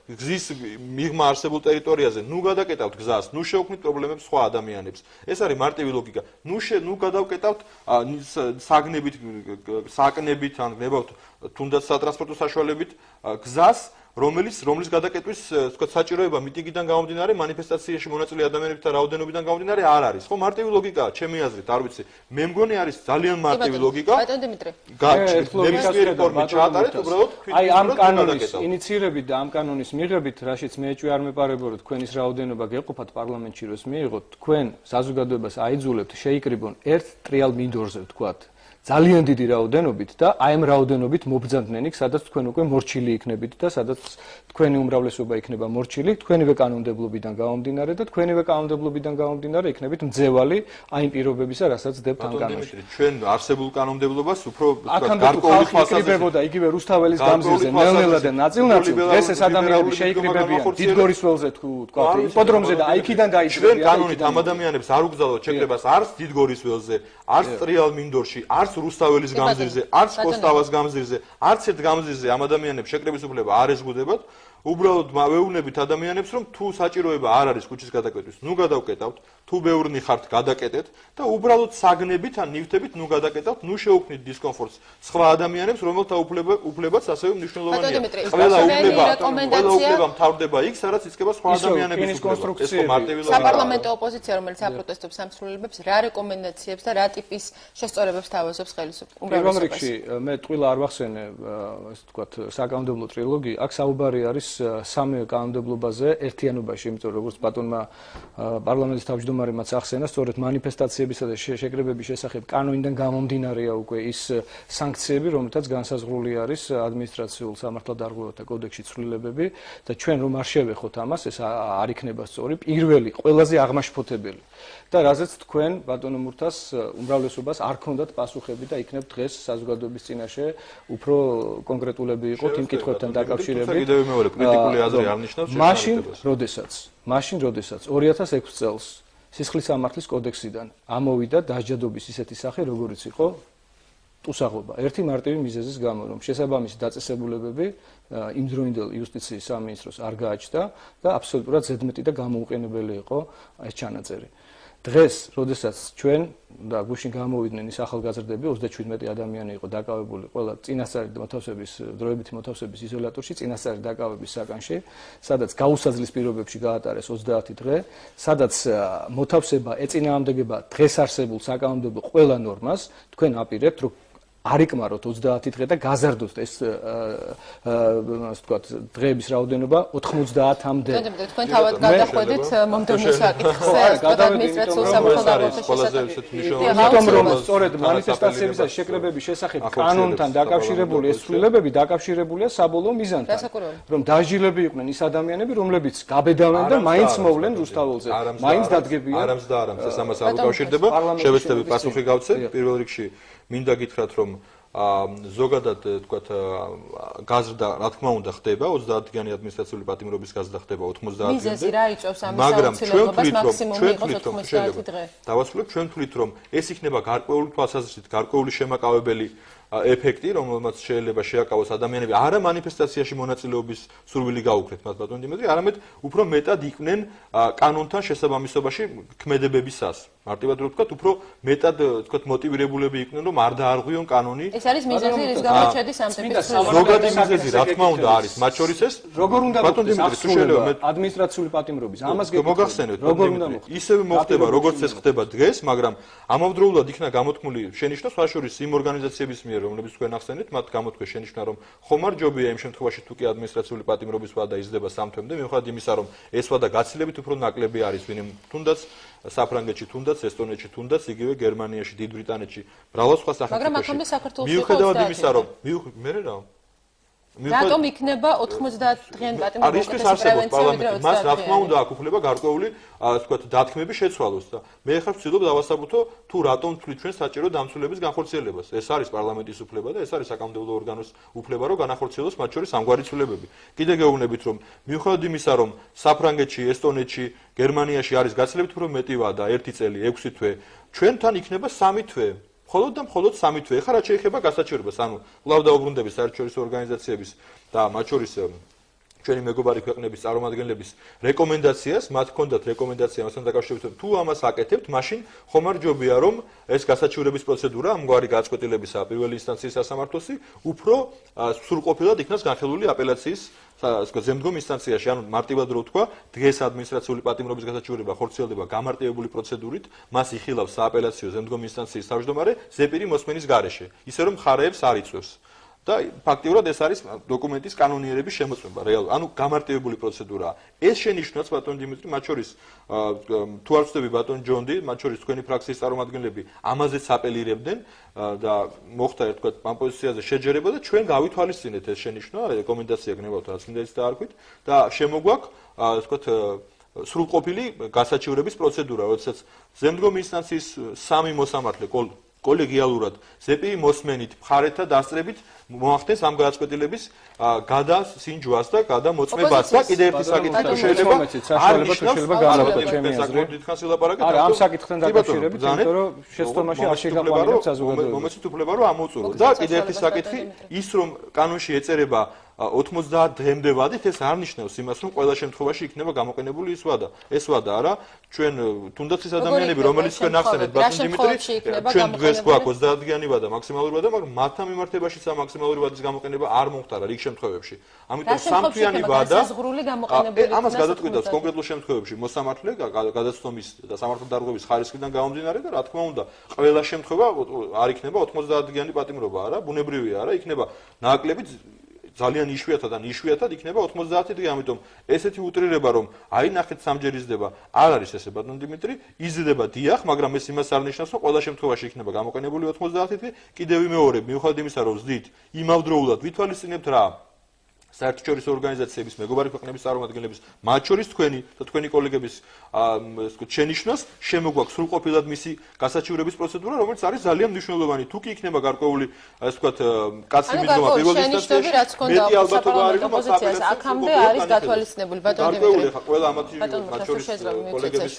გზის მიღმა არსებულ ტერიტორიაზე, ნუ გადაკეტავთ გზას, ნუ შევქმნით პრობლემებს სხვა ადამიანებს. ეს არის მარტივი ლოგიკა. ნუ გადავკეტავთ საგნებით, საკნებით, ან გნებავთ თუნდაც სატრანსპორტო საშუალებით გზას, რომლის გადაკეტვის, თქვა, საჭიროება მიტინგიდან გამომდინარე, მანიფესტაციაში მონაწილე ადამიანებთან რაოდენობიდან გამომდინარე არ არის. ხო, მარტივი ლოგიკაა, ჩემი აზრით, არ ვიცი. მე მგონი არის ძალიან მარტივი ლოგიკა. ბატონ დიმიტრი. ნებისმიერი ფორმა ჩაატარეთ, უბრალოდ აი ამ კანონის ინიციირებით და ამ კანონის მიღებით, რაშიც მე ეჭვი არ მეპარებო, რომ თქვენის რაოდენობა გეყოფათ პარლამენტში, რომ მიიღოთ, თქვენ საზოგადოებას აიძულებთ შეიკრიბონ ერთ ტრიალ მინდორზე, ვთქვათ. ძალიან დიდი რაოდენობით და აი ამ რაოდენობით მობრძანდნენ იქ, სადაც თქვენ უკვე მორჩილი იქნებით და სადაც თქვენი უმრავლესობა იქნება მორჩილი, თქვენივე კანონმდებლობიდან გამომდინარე და თქვენივე კანონმდებლობიდან გამომდინარე იქნებით მძევალი აი იმ პირობებისა, რასაც დებთ ამ კანონში. ჩვენ არსებულ კანონმდებლობას უფრო გარკვეული ხალხიკრიბებოდა იგივე რუსთაველის გამზირზე, ნელ-ნელა და ნაწილ-ნაწილ ეს ადამიანები შეიკრიბებიან დიდგორის ველზე თუ თქვა იპოდრომზე და აი იქიდან დაიჭრებიან. ჩვენ კანონით ამ ადამიანებს არ უგზავნოთ შეკრებას არც დიდგორის ველზე, არც ტრიალ მინდორში, არც რუსთაველის გამზირზე, არც კოსტავას გამზირზე, არც ერთ გამზირზე ამ ადამიანებს შეკრების უფლება არ ეზღუდებათ. უბრალოდ ვეუბნებით ადამიანებს, რომ თუ საჭიროება არ არის ქუჩის გადაკეტვის, ნუ გადავკეტავთ, თუ ბევრნი ხართ, გადაკეტეთ და უბრალოდ საგნებით ან ნივთებით ნუ გადაკეტავთ, ნუ შეუქმნით დისკომფორტს სხვა ადამიანებს, რომელთა უფლებაც ასევე მნიშვნელოვანია. ყველა უფლება მთავრდება იქ, სადაც იწყება სხვა ადამიანების უფლება. ეს მარტივი ლოგიკაა. საპარლამენტო ოპოზიცია, რომელიც აპროტესტებს სამსრულებლებს, რა რეკომენდაციებს და რა ტიპის შესწორებებს თავაზობს ხელისუფლებას? პირველ რიგში მე ტყუილა არ ვახსენე, ასე ვთქვათ, საკანონმდებლო ტრილოგია, აქ საუბარი არის სამივე კანონმდებლობაზე ერთიანობაში, იმიტომ რომ როგორც ბატონმა პარლამენტის თავმჯდომარემაც ახსენა, სწორედ მანიფესტაციებისა და შეკრებების შესახებ კანონიდან გამომდინარეა უკვე ის სანქციები, რომელთაც განსაზღვრული არის ადმინისტრაციულ სამართალდარღვევათა კოდექსში ცვლილებები და ჩვენ რომ არ შევეხოთ ამას, ეს არ იქნება სწორი, პირველი, ყველაზე აღმაშფოთებელი. და რაზეც თქვენ ბატონო მურთას უმრავლესობას არ ქონდათ პასუხები და იქნებ დღეს საზოგადოების წინაშე უფრო კონკრეტულები იყოთ იმ კითხვებთან დაკავშირებით. კიდევ მეორე კრიტიკული აზრი არ ნიშნავს მაშინ, როდესაც 2006 წელს სისხლის სამართლის კოდექსიდან ამოვიდა დასჯადობის ისეთი სახე, როგორიც იყო ტუსაღობა. ერთი მარტივი მიზეზის გამო, რომ შესაბამისი დაწესებულებები იმდროინდელ იუსტიციის სამინისტროს არ გააჩნდა და აბსოლუტურად ზედმეტი და გამოუყენებელი იყო ეს ჩანაწერი. დღეს, როდესაც ჩვენ და გუშინ გამოვიდნენ ის ახალგაზრდები, 37 ადამიანი იყო დაკავებული ყველა წინასწარი მოთავსების, დროებითი მოთავსების იზოლატორში, წინასწარი დაკავების საკანში, სადაც გაუსაძლის პირობებში გაატარეს 30 დღე, სადაც მოთავსება ეწინააღმდეგება დღეს არსებულ საკანონმდებლო ყველა ნორმას, თქვენ აპირებთ, რომ არ იკმაროთ 30 დღე და გაზარდოთ ეს ასე ვთქვათ დღეების რაოდენობა 90-მდე. თქვენ თავად გადახვედით მომდევნო საკითხზე, ადმინისტრაციულ სამართალდარღვევათა შესახებ. იმიტომ რომ სწორედ მანიფესტაციებისა შეკრებების შესახებ კანონთან დაკავშირებული ეს ცვლილებები დაკავშირებულია საბოლოო მიზანთან, რომ დასჯილები იყვნენ ის ადამიანები, რომლებიც გაბედავენ და მაინც მოვლენ რუსთაველზე. მაინც დადგებიან. არამს და არამს ეს ამას არ უკავშირდება. შევეცდები პასუხი გავცეთ. პირველ რიგში მინდა გითხრათ, რომ ზოგადად თქვათ გაზრდა რა თქმა უნდა ხდება 30-დიანი ადმინისტრაციული პატიმრობის გაზრდა ხდება 90-დან. მიზეზი რა იწევს ამის აუცილებლობას მაქსიმუმი იყოს 90 დღე. დავასრულებ, ჩვენ თვლით, რომ ეს იქნება გარკვეული თვალსაზრისით, გარკვეული შემაკავებელი ეფექტი, რომელმაც შეიძლება შეაკავოს ადამიანები არა მანიფესტაციაში მონაწილეობის სურვილი გაუქმეთ მათ ბატონ დიმიტრი, არამედ უფრო მეტად იყვნენ კანონთან შესაბამისობაში ქმედებებისას. მარტივად რო ვთქვათ, უფრო მეტად ვთქვათ მოტივირებულები იყვნენ, რომ არ დაარღვიონ კანონი. ეს არის მიზეზი, რის გამოც შედის ამ ტიპის ზოგადი მიზეზი, რა თქმა უნდა, არის. მათ შორის ეს როგორ უნდა ბატონ დიმიტრი, შეიძლება ადმინისტრაციული პატიმრობის ამას მოგახსენეთ, როგორ უნდა ისევე მოხდება, როგორც ეს ხდება დღეს, მაგრამ ამავდროულად იქნა გამოთქმული შენიშვნა სხვა შორის იმ ორგანიზაციების მიერ, რომლებიც თქვენ ახსენეთ, მათ გამოთქვეს შენიშვნა, რომ ხომარ ჯობია იმ შემთხვევაში თუ კი ადმინისტრაციული პატიმრობის ვადა იზრდება 3 თვემდე, მიუხედავად იმისა, რომ ეს ვადა გაცილებით უფრო ნაკლები არის, ვინმე თუნდაც საფრანგეთში, თუნდაც ესტონეთში, თუნდაც იგივე გერმანიაში, დიდ ბრიტანეთში, მრავალ სხვა სახელმწიფოში. მაგრამ აქამდე საქართველოს მიუხედავად იმისა, რომ მე რა რატომ იქნება 90 დღიანი პატიმრობის პრევენციული მას რა თქმა უნდა აქვს უფლება გარკვეული ასე ვთქვათ დათქმები შეცვალოს და მე ხარ ვცდილობ დავასაბუთო თუ რატომ თვლით ჩვენ საჭირო დამცველების განხორციელებას. ეს არის პარლამენტის უფლება და ეს არის საკანონმდებლო ორგანოს უფლება, რომ განახორციელოს მათ შორის ამგვარი ცვლილებები. კიდე გეუბნებით, რომ მიუხედავად იმისა, რომ საფრანგეთში, ესტონეთში, გერმანიაში არის გაცილებით უფრო მეტი ვადა 1 წელი, 6 თვე, ჩვენთან იქნება 3 თვე. მხოლოდ 3 თვე. ეხლა რაც შეეხება გასაჩივრებას, ანუ კვლავ დაუბრუნდები საერთაშორისო ორგანიზაციების და მათ შორის ჩვენი მეგობარი ქვეყნების წარმომადგენლების რეკომენდაციას, მათ ჰქონდათ რეკომენდაცია მასთან დაკავშირებით, თუ ამას აკეთებთ, მაშინ ხომ არ ჯობია, რომ ეს გასაჩივრების პროცედურა, ამგვარი გაწყვეტილებისა პირველი ინსტანციის სასამართლოსი, უფრო სრულყოფილად იქნას განხილული აპელაციის ზემდგომ ინსტანციაში, ანუ მარტივად რო ვთქვა, დღეს ადმინისტრაციული პატიმრობის გასაჩივრება ხორციელდება გამარტივებული პროცედურით, მას იხილავს სააპელაციო ზემდგომ ინსტანციის თავმჯდომარე ზეპირი მოსმენის გარეშე, ისე რომ მხარეებს არ იწვევს. და ფაქტიურად ეს არის დოკუმენტის კანონიერების შემოწმება, რეალურად. ანუ გამარტივებული პროცედურაა. ეს შენიშვნაც ბატონ დიმიტრი, მათ შორის თუ არ ვწდები ბატონ ჯონდი, მათ შორის თქვენი ფრაქციის წარმომადგენლები ამაზეც აპელირებდნენ და მოხდა ერთ ვთქვათ ამ პოზიციაზე შეჯერება და ჩვენ გავითვალისწინეთ ეს შენიშვნა, რეკომენდაცია გნებავთ რაც მინდა ის დაარქვით და შემოგვაქვს ვთქვათ სრულყოფილი გასაჩივრების პროცედურა, როდესაც ზემდგომ ინსტანციის 3 მოსამართლე კოლეგიალურად ზეპირი მოსმენით მხარეთა დასწრებით მოახდენს ამ გადაწყვეტილების გადასინჯვას და გადამოწმებას და კიდევ ერთი საკითხი შეიძლება არა ამ საკითხთან დაკავშირებით, იმიტომ რომ შეცდომაში არ შეგაყვანებთ საზოგადოებას. მომეცით უფლება რომ ამოწურო. და კიდევ ერთი საკითხი, ის რომ კანონში ეწერება 90 დღემდე ვადით, ეს არ ნიშნავს იმას, რომ ყველა შემთხვევაში იქნება გამოყენებული ის ვადა. ეს ვადა არა, ჩვენ თუნდაც ის ადამიანები, რომელიც თქვენ ახსენეთ, ბატონ დიმიტრი, ჩვენ დღეს გვაქვს 30-დიანი ვადა, მაქსიმალური ვადა, მაგრამ მათთან მიმართებაშიც ამ მაქსიმალური ვადის გამოყენება არ მომხდარა რიგ შემთხვევებში. ამიტომ 3 თვიანი ვადა ამას გადაწყვეტავს კონკრეტულ შემთხვევებში მოსამართლე გადაცნობის და სამართალდარღვევის ხარისხიდან გამომდინარე და რა თქმა უნდა, ყველა შემთხვევა არ იქნება 90-დიანი პატიმრობა, არა, ბუნებრივია, არა, იქნება ნაკლები ძალიან იშვიათად იქნება 90 დღე, ამიტომ ესეთი უტრირება რომ აი ნახეთ სამჯერ იზრდება, არ არის ესე ბატონ დიმიტრი, იზრდება დიახ, მაგრამ ეს იმას არ ნიშნავს, რომ ყველა შემთხვევაში იქნება გამოყენებული 90 დღე, კიდევ ვიმეორებ, მიუხედავად იმისა, რომ ვზდით იმავდროულად ვითვალისწინებთ რა საერთაშორისო ორგანიზაციების, მეგობარი ქვეყნების წარმომადგენლების, მათ შორის თქვენი და თქვენი კოლეგების შენიშვნას შემოგვაქვს სრულყოფილად მისი გასაჩივრების პროცედურა, რომელიც არის ძალიან მნიშვნელოვანი. თუ კი იქნება გარკვეული, ასე ვთქვათ, კაცი მიდგომა პირველ ინსტანციაში, მეტი ალბათობა არის, რომ ოპოზიციას აქამდე არის გათვალისწინებული ბატონ დიმიტრი. ყველა ამათი მათ შორის კოლეგების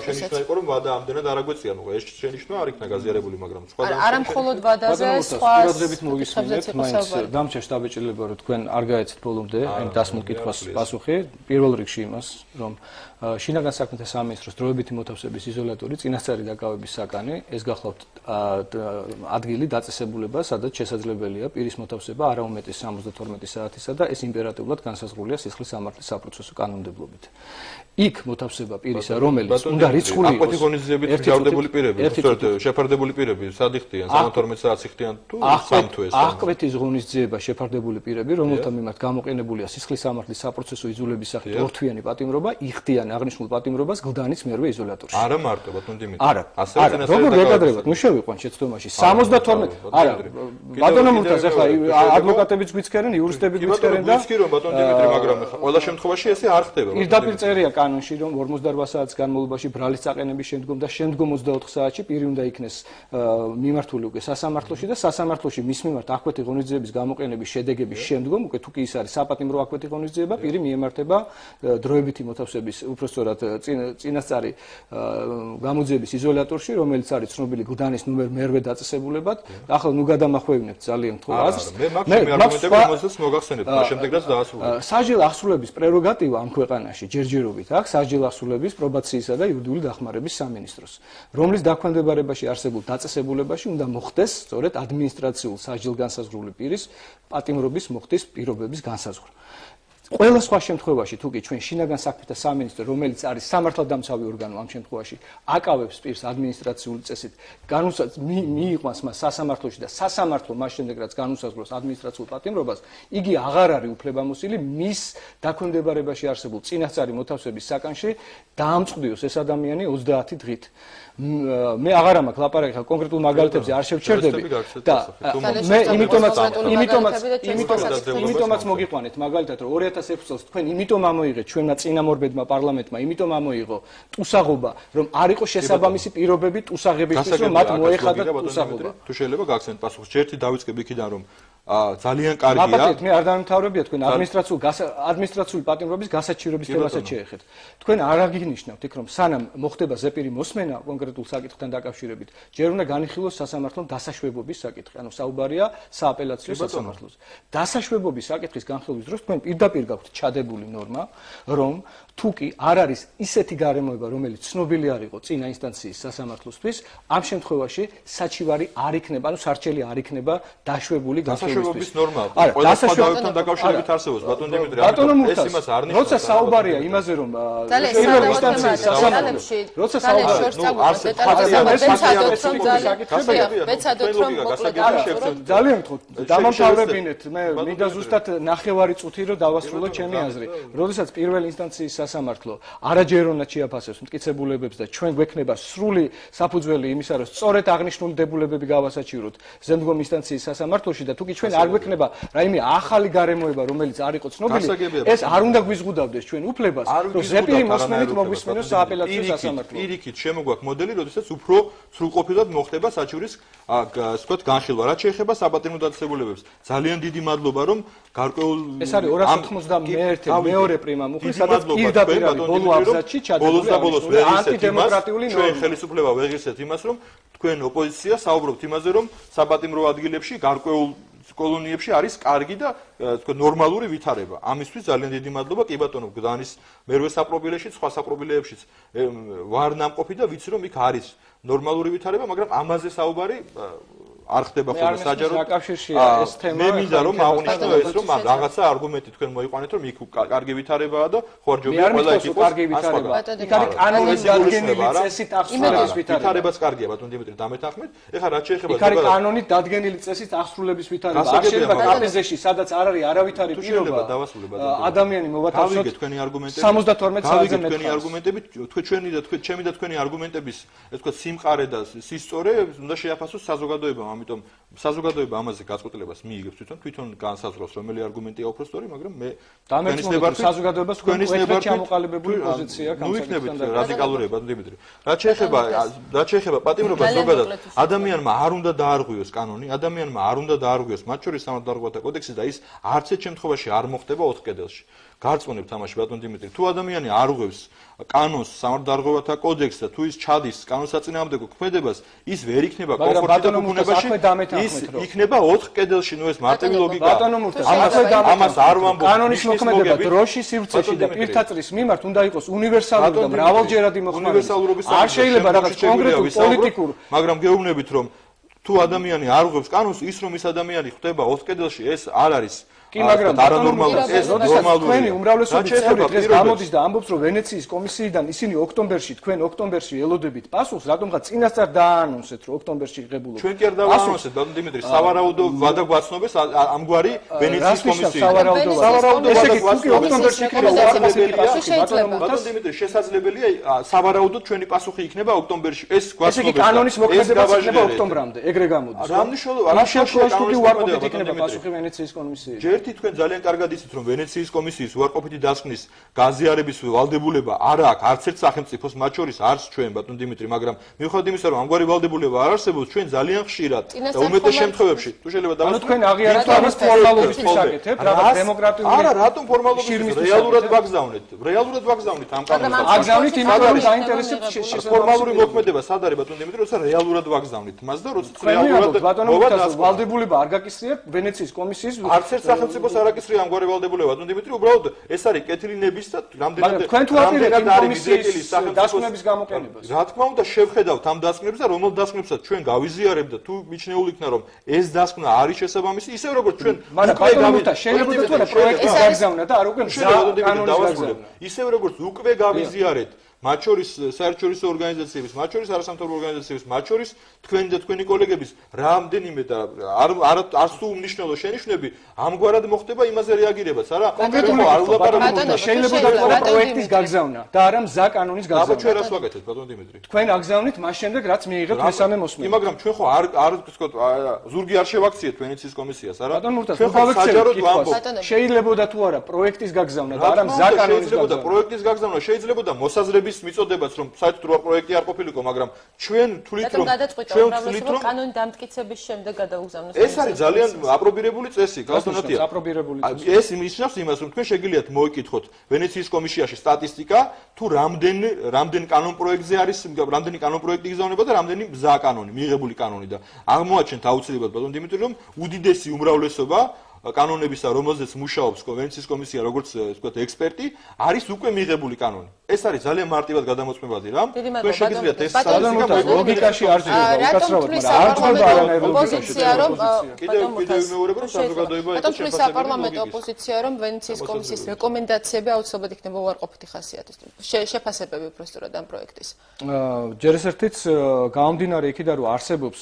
შენიშვნა იყო, რომ ვადა ამდენად არ აგვეწია, ნუ ეს შენიშვნა არ იქნა გაზიარებული, მაგრამ სხვა არა მხოლოდ ვადაზე, სხვა ყურადღებით მოგისმენთ, მაინც დამჭა შტაბეჭდილება, რომ თქვენ არ გაეცეთ ბოლომდე ამ დასმულ კითხვას პასუხი. პირველ რიგში იმას, რომ შინაგან საქმეთა სამინისტროს დროებითი მოთავსების იზოლატორი წინასწარი დაკავების საკანი, ეს გახლავთ ადგილი დაწესებულება, სადაც შესაძლებელია პირის მოთავსება არა უმეტეს 72 საათისა და ეს იმპერატიულად განსაზღვრულია სისხლის სამართლის საპროცესო კანონმდებლობით. იქ მოთავსება პირისა, რომელიც უნდა რიცხული იყოს. აკვეთი ღონისძიებით მჟავდებული პირები, სწორედ შეფარდებული პირები, სად იხდიან 72 საათს იხდიან თუ 3 თვეს. აკვეთის ღონისძიება შეფარდებული პირები, რომელთა მიმართ გამოყენებულია სისხლის სამართლის საპროცესო იზოლების სახით ორთვიანი პატიმრობა, იხდიან აღნიშნულ პატიმრობას გლდანის მერვე იზოლატორში. არა მარტო ბატონ დიმიტრი. არა, როგორ გეკადრებათ? ნუ შევიყვან შეცდომაში 72 არა, ბატონო მურთაზ ახლა ადვოკატებიც გვიცქერენ, იურისტებიც გვიცქერენ და გვიცქირო ბატონ დიმიტრი, მაგრამ ყველა შემთხვევაში ესე არ ხდება. პირდაპირ წერია კანონში, რომ 48 საათის განმავლობაში ბრალის წაყენების შემდგომ და შემდგომ 24 საათში პირი უნდა იქნეს მიმართული უკვე სასამართლოში და სასამართლოში მის მიმართ აკვეთი ღონისძიების გამოყენების შედეგების შემდგომ უკვე თუ კი ის არის საპატიმრო აკვეთი ღონისძიება, პირი მიემართება დროებითი მოთავსების უпростоრად წინასწარი გამოძიების იზოლატორში, რომელიც არის ცნობილი გლდანის ნომერ მერვე დაწესებულებად. ახლა ნუ გადამახვევინებთ ძალიან თქო აზრს. მე არგუმენტები რომელსაც მოგახსენებთ, შემდეგაც დაასრულებ. საჯელო ახსრულების პრეროგატივა ამ ქვეყანაში ჯერჯერობით აქვს საჯელო ახსრულების პრობაციისა და იურიდიული დახმარების სამინისტროს, რომლის დაქვემდებარებაში არსებულ დაწესებულებაში უნდა მოხდეს სწორედ ადმინისტრაციულ საჯელგანსაზღვრული პირის პატიმრობის მოხდის პირობების განსაზღვრა. ყველა სხვა შემთხვევაში თუ კი ჩვენ შინაგან საქმეთა სამინისტრო, რომელიც არის სამართალდამცავი ორგანო ამ შემთხვევაში, აკავებს პირს ადმინისტრაციული წესით, მიიყვანს მას სასამართლოში და სასამართლო მას შემდეგ რაც განუსაზღვროს ადმინისტრაციულ პატიმრობას, იგი აღარ არის უფლებამოსილი მის დაქვემდებარებაში არსებულ წინასწარი მოთავსების საკანში დაამწყდიოს ეს ადამიანი 30 დღით. მე აღარ მაქვს ლაპარაკი ხა კონკრეტულ მაგალითებზე არ შევჩერდები და მე იმიტომაც მოგიყვანეთ მაგალითად რომ 2006 წელს თქვენ იმიტომ ამოიღეთ ჩვენმა წინამორბედმა პარლამენტმა იმიტომ ამოიღო ტუსაღობა რომ არ იყო შესაბამისი პირობები ტუსაღებისთვის რომ მათ მოეხადა ტუსაღობა. თუ შეიძლება გახსენეთ პასუხს, ერთი დავიწყებ იქიდან რომ ძალიან კარგია. მაპატეთ, მე არ დამთავრებია თქვენ ადმინისტრაციული პატიმრობის გასაჩივრების თემასაც შეეხეთ. თქვენ არ აღინიშნავთ იქ რომ სანამ მოხდება ზეპირი მოსმენა კონკრეტულ საკითხთან დაკავშირებით, ჯერ უნდა განიხილოს სასამართლომ დასაშვებობის საკითხი. ანუ საუბარია სააპელაციო სასამართლოზე. დასაშვებობის საკითხის განხილვის დროს თქვენ პირდაპირ გაქვთ ჩადებული ნორმა, რომ თუ კი არ არის ისეთი გარემოება, რომელიც ცნობილი არ იყო წინა ინსტანციის სასამართლოსთვის, ამ შემთხვევაში საჩივარი არ იქნება, ანუ სარჩელი არ იქნება დაშვებული დასაშვებობის ნორმა. ყველა სხვადასხვა დაკავშირებით არსებობს ბატონ დიმიტრი, ამიტომ ეს იმას არ ნიშნავს. როცა საუბარია იმაზე, რომ პირველ ინსტანციის სასამართლოში როცა საუბარია, ძალიან გთხოვთ, დამამთავრებინეთ, მე მინდა ზუსტად ნახევარი წუთი რომ დავასრულო ჩემი აზრი. როდესაც პირველ ინსტანციის სასამართლო არაჯეროვნად შეაფასებს მტკიცებულებებს და ჩვენ გვექნება სრული საფუძველი იმისა, რომ სწორედ აღნიშნული დებულებები გავასაჩივროთ ზემდგომ ინსტანციის სასამართლოში და თუ კი ჩვენ არ გვექნება რაიმე ახალი გარემოება, რომელიც არ იყო ცნობილი, ეს არ უნდა გვიზღუდავდეს ჩვენ უფლებას, რომ ზეპირი მოსმენით მოგვისმენოს სააპელაციო სასამართლო. პირიქით შემოგვაქვს მოდელი, როდესაც უფრო სრულყოფილად მოხდება საჩივრის ვთქვათ განხილვა. რაც შეეხება საპატიმრო დაწესებულებებს, ძალიან დიდი მადლობა, რომ გარკვეულ ეს არის 291 მეორე პრიმა მუხლი, სადაც პირდაპირ ბოლო აბზაცში ჩადებული ანტიდემოკრატიული ნორმა. ჩვენ ხელისუფლება ვეღირსეთ იმას, რომ თქვენ ოპოზიცია საუბრობთ იმაზე, რომ საპატიმრო ადგილებში გარკვეულ კოლონიებში არის კარგი და თქვა ნორმალური ვითარება. ამისთვის ძალიან დიდი მადლობა. კი ბატონო, გდანის მერვე საპრობილეში, სხვა საპრობილეებშიც ვარ ნამყოფი და ვიცი რომ იქ არის ნორმალური ვითარება, მაგრამ ამაზე საუბარი არ ხდება ხოლმე საჯარო საკავშირშია ეს თემა. მე მინდა რომ აღვნიშნო ეს რომ რაღაცა არგუმენტი თქვენ მოიყვანეთ რომ იქ კარგი ვითარებაა და ხوارჯობია ყველა იქ იყოს. იქ არის კანონის დადგენილი წესით აღსრულების ვითარებაც კარგია ბატონ დიმიტრი დამეთანხმეთ. ეხლა რაც შეეხება იქ არის კანონით დადგენილი წესით აღსრულების ვითარება. არ შეიძლება KPZ-ში სადაც არ არის არავითარი პირობა ადამიანი მოვათავსოთ თქვენი არგუმენტები 72 საათზე მეტ თქვენი არგუმენტები ჩვენი და ჩემი და თქვენი არგუმენტების ეს თქვა სიმყარე და სისწორე უნდა შეაფასოს საზოგადოებამ, ამიტომ საზოგადოება ამაზე გაწყვეტილებას მიიღებს თვითონ განსაზღვრავს რომელი არგუმენტია უფრო სწორი, მაგრამ მე დამეწმოთ საზოგადოებას თქვენი ერთ ჩამოყალიბებული პოზიცია აქვს. ნუ იქნებით რადიკალურია ბატონ დიმიტრი. რაც შეეხება პატიმრობას ზოგადად ადამიანმა არ უნდა დაარღვიოს კანონი, ადამიანმა არ უნდა დაარღვიოს მათ შორის სამართალდარღვევათა კოდექსი და ის არც ერთ შემთხვევაში არ მოხდება 4 კედელში. გარწმუნებ თამაში ბატონ დიმიტრი, თუ ადამიანი არ ღვევს კანონს, სამართალდარღვევათა კოდექსს და თუ ის ჩადის კანონსაწინააღმდეგო ქმედებას, ის ვერ იქნება კომფორტში და ბუნებაში, ის იქნება 4 კედელში, ნუ ეს მარტივი ლოგიკაა. ამას არ ვამბობ. კანონის მოქმედება დროში, სივრცეში და პირთაწრის მიმართ უნდა იყოს უნივერსალური და მრავალჯერადი მოხმარება. არ შეიძლება რაღაც კონკრეტულ პოლიტიკურ, მაგრამ გეუბნებით რომ თუ ადამიანი არ ღვევს კანონს, ის რომ ის ადამიანი ხდება 4 კედელში, ეს არ არის კი, მაგრამ არანორმალური, ეს ნორმალურია. თქვენი უმრავლესობის წევრი დღეს გამოდის და ამბობს, რომ ვენეციის კომისიიდან ისინი ოქტომბერში, თქვენ ოქტომბერში ელოდებით პასუხს, რატომღაც წინასწარ დააანონსეთ, რომ ოქტომბერში ღებულობთ. ჩვენ კი არ დავაანონსეთ, ბატონ დიმიტრი, სავარაუდო ვადა გვაცნობეს ამგვარი ვენეციის კომისიიდან. სავარაუდო ვადა გვაცნობეს ოქტომბერში იქნება ბატონ დიმიტრი, შესაძლებელია სავარაუდოდ ჩვენი პასუხი იქნება ოქტომბერში. ეს გვაცნობეს. ესე იგი კანონის მოქმედება იქნება ოქტომბრამდე, ეგრე გამოდის. რა მნიშვნელობა, რა შემთხვევაში უარყოფით იქნება პასუხი ვენეციის კომისიიდან. ერთი თქვენ ძალიან კარგად იცით რომ ვენეციის კომისიის უარყოფითი დასკვნის გაზიარების ვალდებულება არ აქვს არც ერთ სახელმწიფოს, მათ შორის არც ჩვენ ბატონ დიმიტრი, მაგრამ მიუხედავად იმისა რომ ამგვარი ვალდებულება არ არსებობს, ჩვენ ძალიან ხშირად და უმეტეს შემთხვევებში თუ შეიძლება ანუ თქვენ აღიარეთ ამას ფორმალობისთვის აკეთებთ, რაღაც დემოკრატიული არა, რატომ ფორმალობისთვის რეალურად ვაგზავნეთ ამ კანონს. აგზავნით იმიტომ რომ დაინტერესებთ ფორმალური მოქმედება სად არის ბატონ დიმიტრი, როცა რეალურად ვაგზავნით მას და როცა რეალურად მოვა ვალდებულება არ გაკისრიებთ ვენეციის კომისიის არც ერთ სახელმწიფოს არ აკისრია ამგვარი ვალდებულება ბატონ დიმიტრი, უბრალოდ ეს არის კეთილინების და რამდენად თქვენ თუ აპირებთ იმ კომისიის დასკვნების გამოყენებას. რა თქმა უნდა შევხედავთ ამ დასკვნებს და რომელ დასკვნებსაც ჩვენ გავიზიარებთ და თუ მიჩნეულ იქნა რომ ეს დასკვნა არის შესაბამისი, ისევ როგორც ჩვენ შეიძლება თუ არა პროექტის გაგზავნა და არ უკვე კანონის გაგზავნა. ისევ როგორც უკვე გავიზიარეთ მათ შორის საერთაშორისო ორგანიზაციების, მათ შორის არასამთავრობო ორგანიზაციების, მათ შორის თქვენი და თქვენი კოლეგების რამდენიმე და არც თუ უმნიშვნელო შენიშვნები ამგვარად მოხდება იმაზე რეაგირებაც, არა? კონკრეტულად არ ვლაპარაკობთ, შეიძლება პროექტის გაგზავნა და არა მზა კანონის გაგზავნა. აბა ჩვენ რას ვაკეთებთ, ბატონ დიმიტრი? თქვენ აგზავნით მას შემდეგ, რაც მიიღებთ მესამე მოსმენა. მაგრამ ჩვენ ხო არ ვთქვათ, ზურგი არ შევაქციეთ ვენეციის კომისიას, არა? ბატონ მურთაზ, შეიძლება თუ არა პროექტის გაგზავნა და არა მზა კანონის გაგზავნა. პროექტის გაგზავნა შეიძლება მოსაზრების მიწოდებას რომ საერთოდ რა პროექტი არ ყოფილიყო, მაგრამ ჩვენ თვლით რომ კანონი დამტკიცების შემდეგ გადაუგზავნოს. ეს არის ძალიან აპრობირებული წესი, გასტონათია. ეს იმისნავს იმას, რომ თქვენ შეგიძლიათ მოიკითხოთ ვენეციის კომისიაში სტატისტიკა, თუ რამდენ კანონ პროექტზე არის, რამდენი კანონ პროექტი იგზავნება და რამდენი მზა კანონი, მიღებული კანონი და აღმოაჩენთ აუცილებლად ბატონ დიმიტრი, რომ უდიდესი უმრავლესობა კანონებისა, რომელზეც მუშაობს ვენეციის კომისია როგორც ვთქვათ ექსპერტი, არის უკვე მიღებული კანონი. ეს არის ძალიან მარტივად გადამოწმებადი რამ. თქვენ შეგიძლიათ ეს სტატისტიკა ლოგიკაში არ ძირდება, უკაცრავად, მაგრამ არ ხდება არანაირი ოპოზიცია რომ კიდევ მეუბნება რომ საზოგადოება ეს შეფასება საპარლამენტო ოპოზიცია რომ ვენეციის კომისიის რეკომენდაციები აუცილებლად იქნება უარყოფითი ხასიათის. შეფასებები უფრო სწორად ამ პროექტის. ჯერ ეს ერთიც გამომდინარე იქიდან რომ არსებობს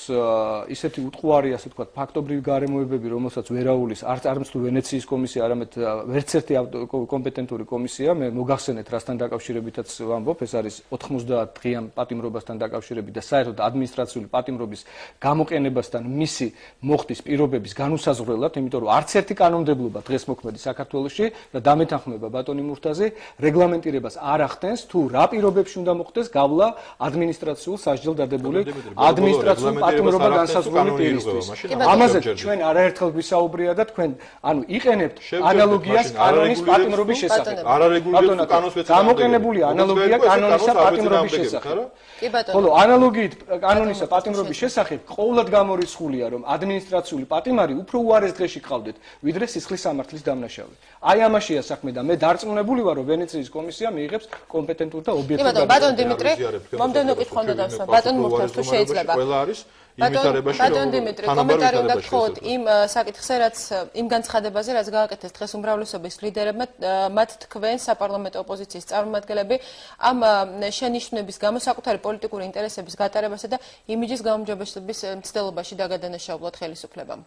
ისეთი უტყუარი, ასე ვთქვათ, ფაქტობრივი გარემოებები, რომელსაც ვერაულის არც თუ ვენეციის კომისია, არამედ ვერც ერთი კომპეტენტური კომისია, მე მოგახსენეთ რასთან დაკავშირებითაც ვამბობ, ეს არის 90 დღიან პატიმრობასთან დაკავშირებით და საერთოდ ადმინისტრაციული პატიმრობის გამოყენებასთან მისი მოხდის პირობების განუსაზღვრელად, იმიტომ რომ არც ერთი კანონმდებლობა დღეს მოქმედი საქართველოში და დამეთანხმება ბატონი მურთაზი რეგლამენტირებას არ ახდენს, თუ რა პირობებში უნდა მოხდეს გავლა ადმინისტრაციულ სასჯელ დადებული ადმინისტრაციულ პატიმრობა განსაზღვრული პირისთვის. ამაზე ჩვენ არაერთხელ გვისაუბრია და თქვენ ანუ იყენებთ ანალოგიას კანონის პატიმრობის შესახებ. არარეგულირებულ კანონს ვეცადებ. გამოყენებული ანალოგია კანონისა პატიმრობის შესახებ. კი ბატონო. ხოლო ანალოგიით კანონისა პატიმრობის შესახებ ყოველად გამორიცხულია რომ ადმინისტრაციული პატიმარი უფრო უარეს დღეში გყავდეთ, ვიდრე სისხლის სამართლის დამნაშავე. აი ამაშია საქმე და მე დარწმუნებული ვარ რომ ვენეციის კომისია მიიღებს კომპეტენტურ და ობიექტურ ბატონ დიმიტრი, მომდევნო კითხვა უნდა დავსვა. ბატონ მურთაზ თუ შეიძლება. ყველა არის იმ ვითარებაში ბატონ დიმიტრი, კომენტარი უნდა გთხოვოთ იმ საკითხზე, რაც იმ განცხადებაზე, რაც გააკეთეს დღეს უმრავლესობის ლიდერებმა, მათ თქვენ საპარლამენტო ოპოზიციის წარმომადგენლები ამ შენიშვნების გამო საკუთარი პოლიტიკური ინტერესების გატარებასა და იმიჯის გამომჯობესების მცდელობაში დაგადანაშაულოთ ხელისუფლებამ.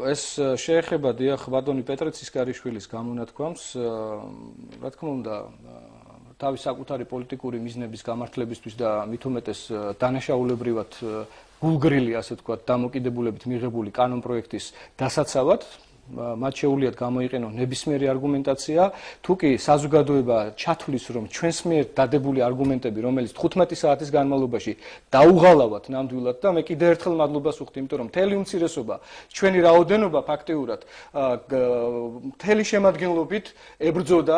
ეს შეეხება დიახ ბატონი პეტრე ცისკარიშვილის გამონათქვამს, რა თქმა უნდა, თავის საკუთარი პოლიტიკური მიზნების გამართლებისთვის და მით უმეტეს დანაშაულებრივად გულგრილი, ასე ვთქვათ, დამოკიდებულებით მიღებული კანონპროექტის დასაცავად მათ შეუძლიათ გამოიყენონ ნებისმიერი არგუმენტაცია, თუ კი საზოგადოება ჩათვლის, რომ ჩვენს მიერ დადებული არგუმენტები, რომელიც 15 საათის განმავლობაში დაუღალავად ნამდვილად და მე კიდევ ერთხელ მადლობას ვუხდი, იმიტომ რომ მთელი უმცირესობა, ჩვენი რაოდენობა ფაქტიურად მთელი შემადგენლობით ებრძოდა,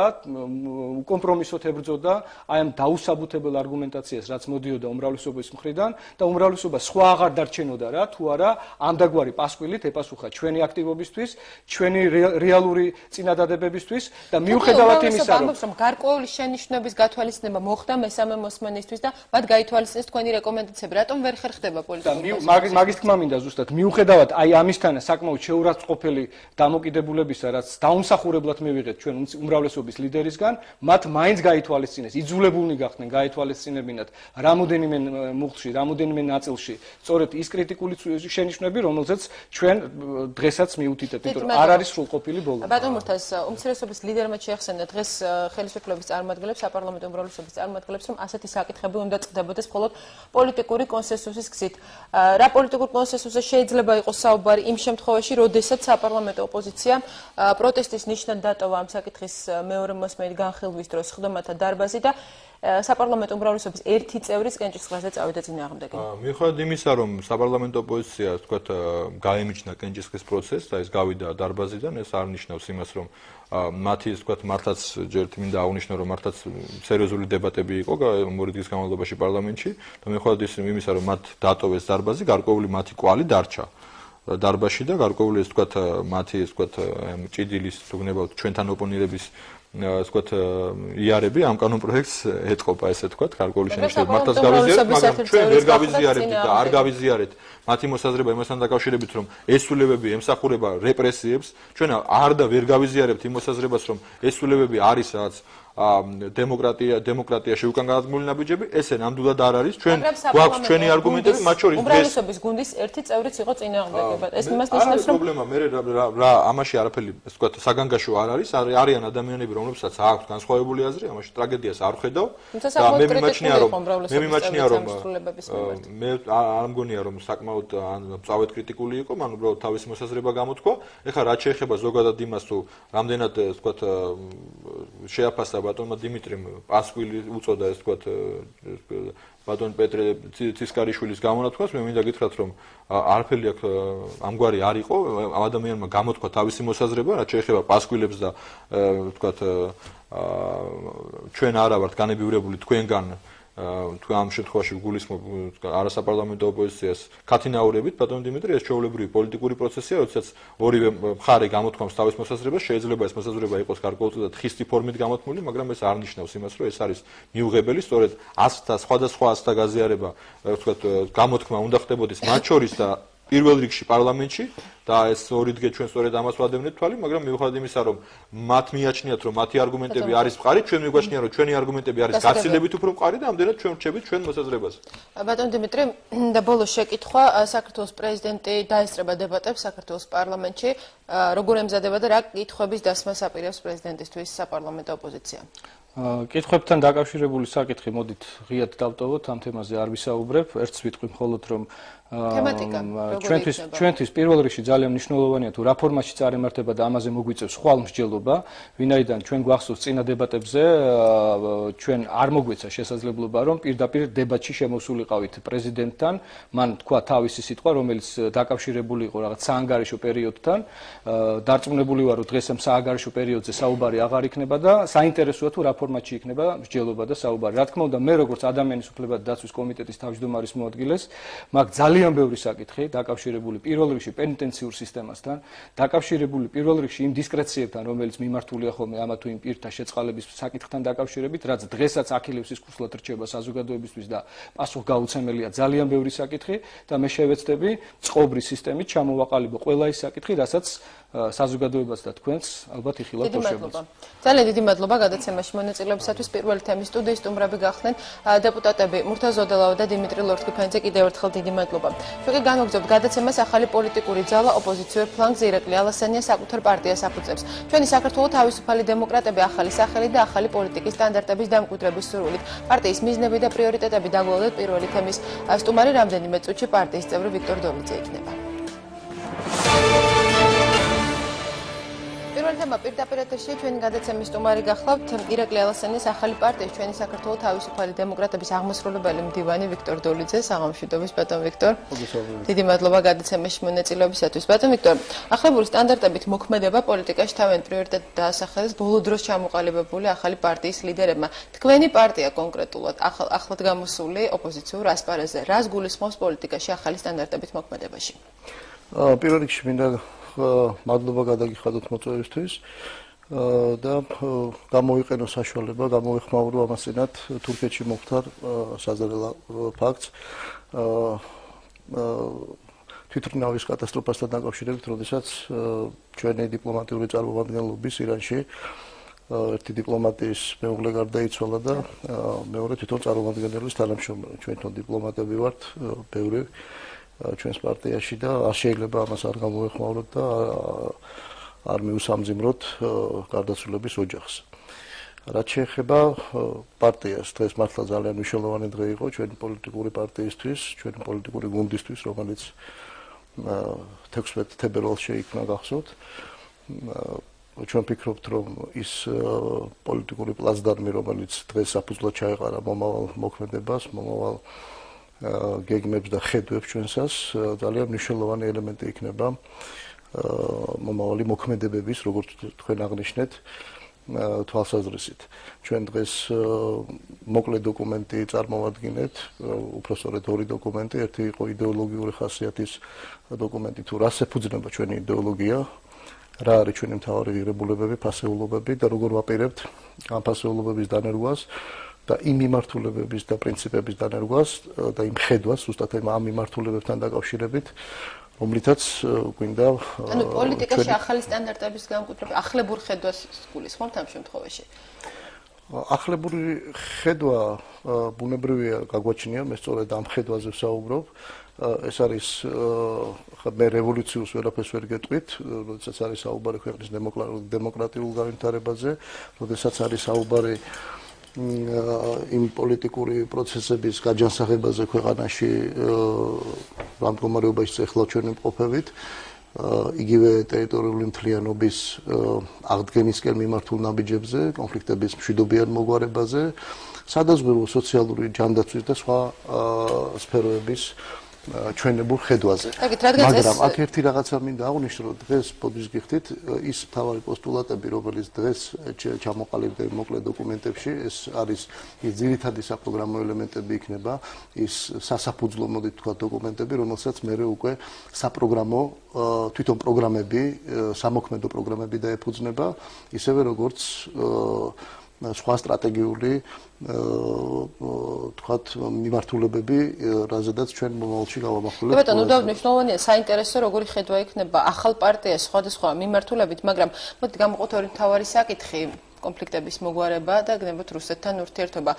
უკომპრომისოდ ებრძოდა აი ამ დაუსაბუთებელ არგუმენტაციას, რაც მოდიოდა უმრავლესობის მხრიდან და უმრავლესობა სხვა აღარ დარჩენოდა რა, თუ არა ამდაგვარი პასუხით ეპასუხა ჩვენი აქტივობისთვის, ჩვენი რეალური წინადადებებისთვის და მიუხედავად იმისა, რომ გარკვეული შენიშვნების გათვალისწინება მოხდა მესამე მოსმენისთვის და მათ გაითვალისწინეს თქვენი რეკომენდაციები, რატომ ვერ ხერხდება პოლიტიკური? მაგის თქმა მინდა ზუსტად მიუხედავად აი ამისგან საკმაოდ შეურაცხყოფელი დამოკიდებულებისა, რაც დაუმსახურებლად მივიღეთ ჩვენ უმრავლესობის ლიდერისგან, მათ მაინც გაითვალისწინეს, იძულებულნი გახდნენ გაითვალისწინებინათ რამოდენიმე მუხლში, რამოდენიმე ნაწილში, სწორედ ის კრიტიკული შენიშვნები, რომელზეც ჩვენ დღესაც მიუთითებთ. არ არის სრულყოფილი ბოლო. ბატონ მურთაზ, უმცირესობის ლიდერმა შეეხსენა დღეს ხელისუფლების წარმომადგენლებს, საპარლამენტო უმრავლესობის წარმომადგენლებს, რომ ასეთი საკითხები უნდა წყდებოდეს მხოლოდ პოლიტიკური კონსენსუსის გზით. რა პოლიტიკურ კონსენსუსზე შეიძლება იყოს საუბარი იმ შემთხვევაში, როდესაც საპარლამენტო ოპოზიცია პროტესტის ნიშნად დატოვა ამ საკითხის მეორე მოსმენით განხილვის დროს სხდომათა დარბაზი და საპარლამენტო უმრავლესობის ერთი წევრის კენჭისყრაზე წავიდა წინააღმდეგი. მიუხედავად იმისა, რომ საპარლამენტო ოპოზიცია, თქვათ, გაემიჯნა კენჭისყრის პროცესს და ეს გავიდა დარბაზიდან, ეს არ ნიშნავს იმას, რომ მათი, თქვათ, მართლაც ჯერ მინდა აღნიშნო, რომ მართლაც სერიოზული დებატები იყო ორი დღის განმავლობაში პარლამენტში და მიუხედავად იმისა, რომ მათ დატოვეს დარბაზი, გარკვეული მათი კვალი დარჩა დარბაზში და გარკვეული ეს, თქვათ, მათი, ეს, თქვათ, ჭიდილის თუგნებავთ ჩვენთან ოპონირების ვთქვათ, იარები ამ კანონპროექტს ეთყობა, ესე ვთქვათ, გარკვეული შენიშვნები მართლაც გავიზიარეთ, მაგრამ ჩვენ ვერ გავიზიარეთ და არ გავიზიარეთ მათი მოსაზრება იმასთან დაკავშირებით, რომ ეს ცვლილებები ემსახურება რეპრესიებს, ჩვენ არ და ვერ გავიზიარებთ იმ მოსაზრებას, რომ ეს ცვლილებები არის რაღაც დემოკრატიაში უკან გადადგმული ნაბიჯები, ესე ნამდვილად არ არის. ჩვენ გვაქვს ჩვენი არგუმენტები, მათ შორის უმრავლესობის გუნდის ერთი წევრიც იყო წინააღმდეგებად. ეს იმას ნიშნავს, რომ პრობლემა მე რა ამაში არაფერი, ასე ვთქვათ, საგანგაშო არ არის. არიან ადამიანები, რომლებსაც აქვს განსხვავებული აზრი, ამაში ტრაგედიას არ ხედავ და მე მიმაჩნია, რომ მე არ მგონია, რომ საკმაოდ მწავედ კრიტიკული იყო, მან უბრალოდ თავისი მოსაზრება გამოთქვა. ეხლა რაც შეეხება ზოგადად იმას, თუ რამდენად, ასე ვთქვათ, შეაფასა ბატონმა დიმიტრიმ პასუხი უწოდა, ეს ვთქვათ, ბატონ პეტრე ცისკარიშვილის გამონათქვას, მე მინდა გითხრათ, რომ არაფერი აქ ამგვარი არ იყო, ადამიანმა გამოთქვა თავისი მოსაზრება, რაც შეეხება პასუხებს და ვთქვათ, ჩვენ არა ვართ განებივრებული თქვენგან თუ ამ შემთხვევაში გულისხმობ არასაპარლამენტო ოპოზიციას ქათინაურებით, ბატონ დიმიტრი, ეს ჩვეულებრივი პოლიტიკური პროცესია, როდესაც ორივე მხარე გამოთქვამს თავის მოსაზრებას, შეიძლება ეს მოსაზრება იყოს გარკვეულწილად ხისტი ფორმით გამოთქმული, მაგრამ ეს არ ნიშნავს იმას, რომ ეს არის მიუღებელი, სწორედ ასთა სხვადასხვა ასთა გაზიარება, ვთქვათ, გამოთქმა უნდა ხდებოდეს მათ შორის და პირველ რიგში პარლამენტში და ეს ორი დღე ჩვენ სწორედ ამას ვადევნეთ თვალი, მაგრამ მიუხედავად იმისა, რომ მათ მიაჩნიათ, რომ მათი არგუმენტები არის მყარი, ჩვენ მიგვაჩნია, რომ ჩვენი არგუმენტები არის გაცილებით უფრო მყარი და ამდენად ჩვენ ვრჩებით ჩვენ მოსაზრებას. ბატონ დიმიტრი, და ბოლოს შეკითხვა, საქართველოს პრეზიდენტი დაესწრება დებატებს საქართველოს პარლამენტში, როგორ ემზადება და რა კითხვების დასმას აპირებს პრეზიდენტისთვის საპარლამენტო ოპოზიცია? კითხვებთან დაკავშირებული საკითხი მოდით ღიად დავტოვოთ, ამ თემაზე არ ვისაუბრებ, ერთს ვიტყვი მხოლოდ რომ ჩვენთვის პირველ რიგში ძალიან მნიშვნელოვანია თუ რა ფორმატში წარემართება და ამაზე მოგვიწევს ხვალმსჯელობა, ვინაიდან ჩვენ გვახსოვს წინა დებატებზე ჩვენ არ მოგვეცა შესაძლებლობა რომ პირდაპირ დებატში შემოსულიყავით პრეზიდენტთან, მან თქვა თავისი სიტყვა, რომელიც დაკავშირებული იყო რაღაც საანგარიშო პერიოდთან, დარწმუნებული ვარ რომ დღეს ამ საანგარიშო პერიოდზე საუბარი აღარ იქნება და საინტერესოა თუ რა ფორმატში იქნება მსჯელობა და საუბარი. Რა თქმა უნდა, მე როგორც ადამიანის უფლებათა დაცვის კომიტეტის თავმჯდომარის მოადგილეს, მაქვს ძალიან ბევრი საკითხი დაკავშირებული პირველ რიგში პენიტენციურ სისტემასთან, დაკავშირებული პირველ რიგში იმ დისკრეციებთან, რომელიც მიმართულია ხოლმე ამა თუ იმ პირთა შეწყალების საკითხთან დაკავშირებით, რაც დღესაც აქილევსის ქუსლად რჩება საზოგადოებისთვის და პასუხგაუცემელია ძალიან ბევრი საკითხი და მე შევეცდები წყობრი სისტემით ჩამოვაყალიბო ყველა ის საკითხი, რასაც საზოგადოებას და თქვენს ალბათ იხილავთ შევეცდებით. ძალიან დიდი მადლობა გადაცემაში მონაწილეობისათვის. პირველი თემის სტუდიის სტუმრები გახდნენ დეპუტატები მურთა ზოდელავა და დიმიტრი ლორთქიფანიძე. კიდევ ერთხელ დიდი მადლობა. ჩვენ განვაგრძობთ გადაცემას ახალი პოლიტიკური ძალა ოპოზიციურ ფლანგზე ირაკლი ალასანია საკუთარ პარტიას აფუძნებს. ჩვენი საქართველოს თავისუფალი დემოკრატები ახალი სახელი და ახალი პოლიტიკის სტანდარტების დამკვიდრების სურვილით. პარტიის მიზნები და პრიორიტეტები დაგვალოთ პირველი თემის სტუმარი რამდენიმე წუთში პარტიის წევრი ვიქტორ დოლიძე იქნება. პირველი თემა პირდაპირ ეთერშია ჩვენი გადაცემის სტუმარი გახლავთ ირაკლი ალასანიას ახალი პარტიის ჩვენი საქართველოს თავისუფალი დემოკრატების აღმასრულებელი მდივანი ვიქტორ დოლიძე. საღამოშვიდობის ბატონ ვიქტორ. დიდი მადლობა გადაცემაში მონაწილეობისათვის. ბატონ ვიქტორ, ახალებული სტანდარტებით მოქმედება პოლიტიკაში თავიანთ პრიორიტეტად დაასახელეს ბოლო დროს ჩამოყალიბებული ახალი პარტიის ლიდერებმა. თქვენი პარტია კონკრეტულად ახლად გამოსული ოპოზიციურ ასპარეზზე რას გულისხმობს პოლიტიკაში ახალი სტანდარტებით მოქმედებაში? პირველ რიგში მინდა მადლობა გადაგიხადოთ მოწვევისთვის და გამოვიყენო საშუალება, გამოვეხმაურო ამასინათ თურქეთში მოხდარ საზარელ ფაქტს თვითმფრინავის კატასტროფასთან დაკავშირებით, როდესაც ჩვენი დიპლომატიური წარმომადგენლობის ირანში ერთი დიპლომატის მეუღლე გარდაიცვალა და მეორე თვითონ წარმომადგენლის თანამშრომელი. ჩვენ თვითონ დიპლომატები ვართ, ბევრი ჩვენს პარტიაში და არ შეიძლება ამას არ გამოვეხმაუროთ და არ მიუსამძიმროთ გარდაცვლილების ოჯახს. რაც შეეხება პარტიას, დღეს მართლა ძალიან მნიშვნელოვანი დღე იყო ჩვენი პოლიტიკური პარტიისთვის, ჩვენი პოლიტიკური გუნდისთვის, რომელიც 16 თებერვალს შეიქმნა გახსოვთ. ჩვენ ვფიქრობთ, რომ ის პოლიტიკური პლაცდარმი, რომელიც დღეს საფუძვლად ჩაეყარა მომავალ მოქმედებას, მომავალ გეგმებს და ხედვებს ჩვენსას, ძალიან მნიშვნელოვანი ელემენტი იქნება მომავალი მოქმედებების, როგორც თქვენ აღნიშნეთ, თვალსაზრისით. ჩვენ დღეს მოკლე დოკუმენტი წარმოვადგინეთ, უпростоრედ ორი დოკუმენტი, ერთი იყო იდეოლოგიური ხასიათის დოკუმენტი, თუ რას ეფუძნება ჩვენი იდეოლოგია, რა არის ჩვენი მთავარი ღირებულებები, ფასეულობები და როგორ ვაპირებთ ამ ფასეულობების დანერგვას და იმ მიმართულებების და პრინციპების დანერგვას და იმ ხედვას, ზუსტად ამ მიმართულებებთან დაკავშირებით, რომლითაც გვინდა ანუ პოლიტიკაში ახალი სტანდარტების გამკვიდრება, ახლებურ ხედვას გულისხმობთ ამ შემთხვევაში. ახლებური ხედვა ბუნებრივია გაგვაჩნია, მე სწორედ ამ ხედვაზე ვსაუბრობ. ეს არის მე რევოლუციურს ვერაფერს ვერ გეტყვით, როდესაც არის საუბარი ქვეყნის დემოკრატიულ განვითარებაზე, როდესაც არის საუბარი იმ პოლიტიკური პროცესების გაჯანსაღებაზე ქვეყანაში ამ მდგომარეობაში ეხლა ჩვენ ვიმყოფებით, იგივე ტერიტორიული მთლიანობის აღდგენისკენ მიმართულ ნაბიჯებზე, კონფლიქტების მშვიდობიან მოგვარებაზე, სადაზღვევო სოციალური ჯანდაცვის და სხვა სფეროების ჩვენებურ ხედვაზე. მაგრამ აქ ერთი რაღაცა მინდა აღვნიშნო, რომ დღეს ბოდიშ გიხდით ის მთავარი პოსტულატები, რომელიც დღეს ჩამოყალიბდა მოკლე დოკუმენტებში, ეს არის ის ძირითადი საპროგრამო ელემენტები იქნება, ის სასაფუძვლო მოდით თქვა დოკუმენტები, რომელსაც მერე უკვე საპროგრამო თვითონ პროგრამები, სამოქმედო პროგრამები დაეფუძნება, ისევე როგორც სხვა სტრატეგიული თქვათ მიმართულებები, რაზედაც ჩვენ მომავალში გავამახვილებთ. ბატონო, მნიშვნელოვანია საინტერესო როგორი ხედვა იქნება ახალ პარტიას სხვადასხვა მიმართულებით, მაგრამ მოდით გამოვყოთ ორი მთავარი საკითხი. კონფლიქტების მოგვარება და გნებოთ რუსეთთან ურთიერთობა.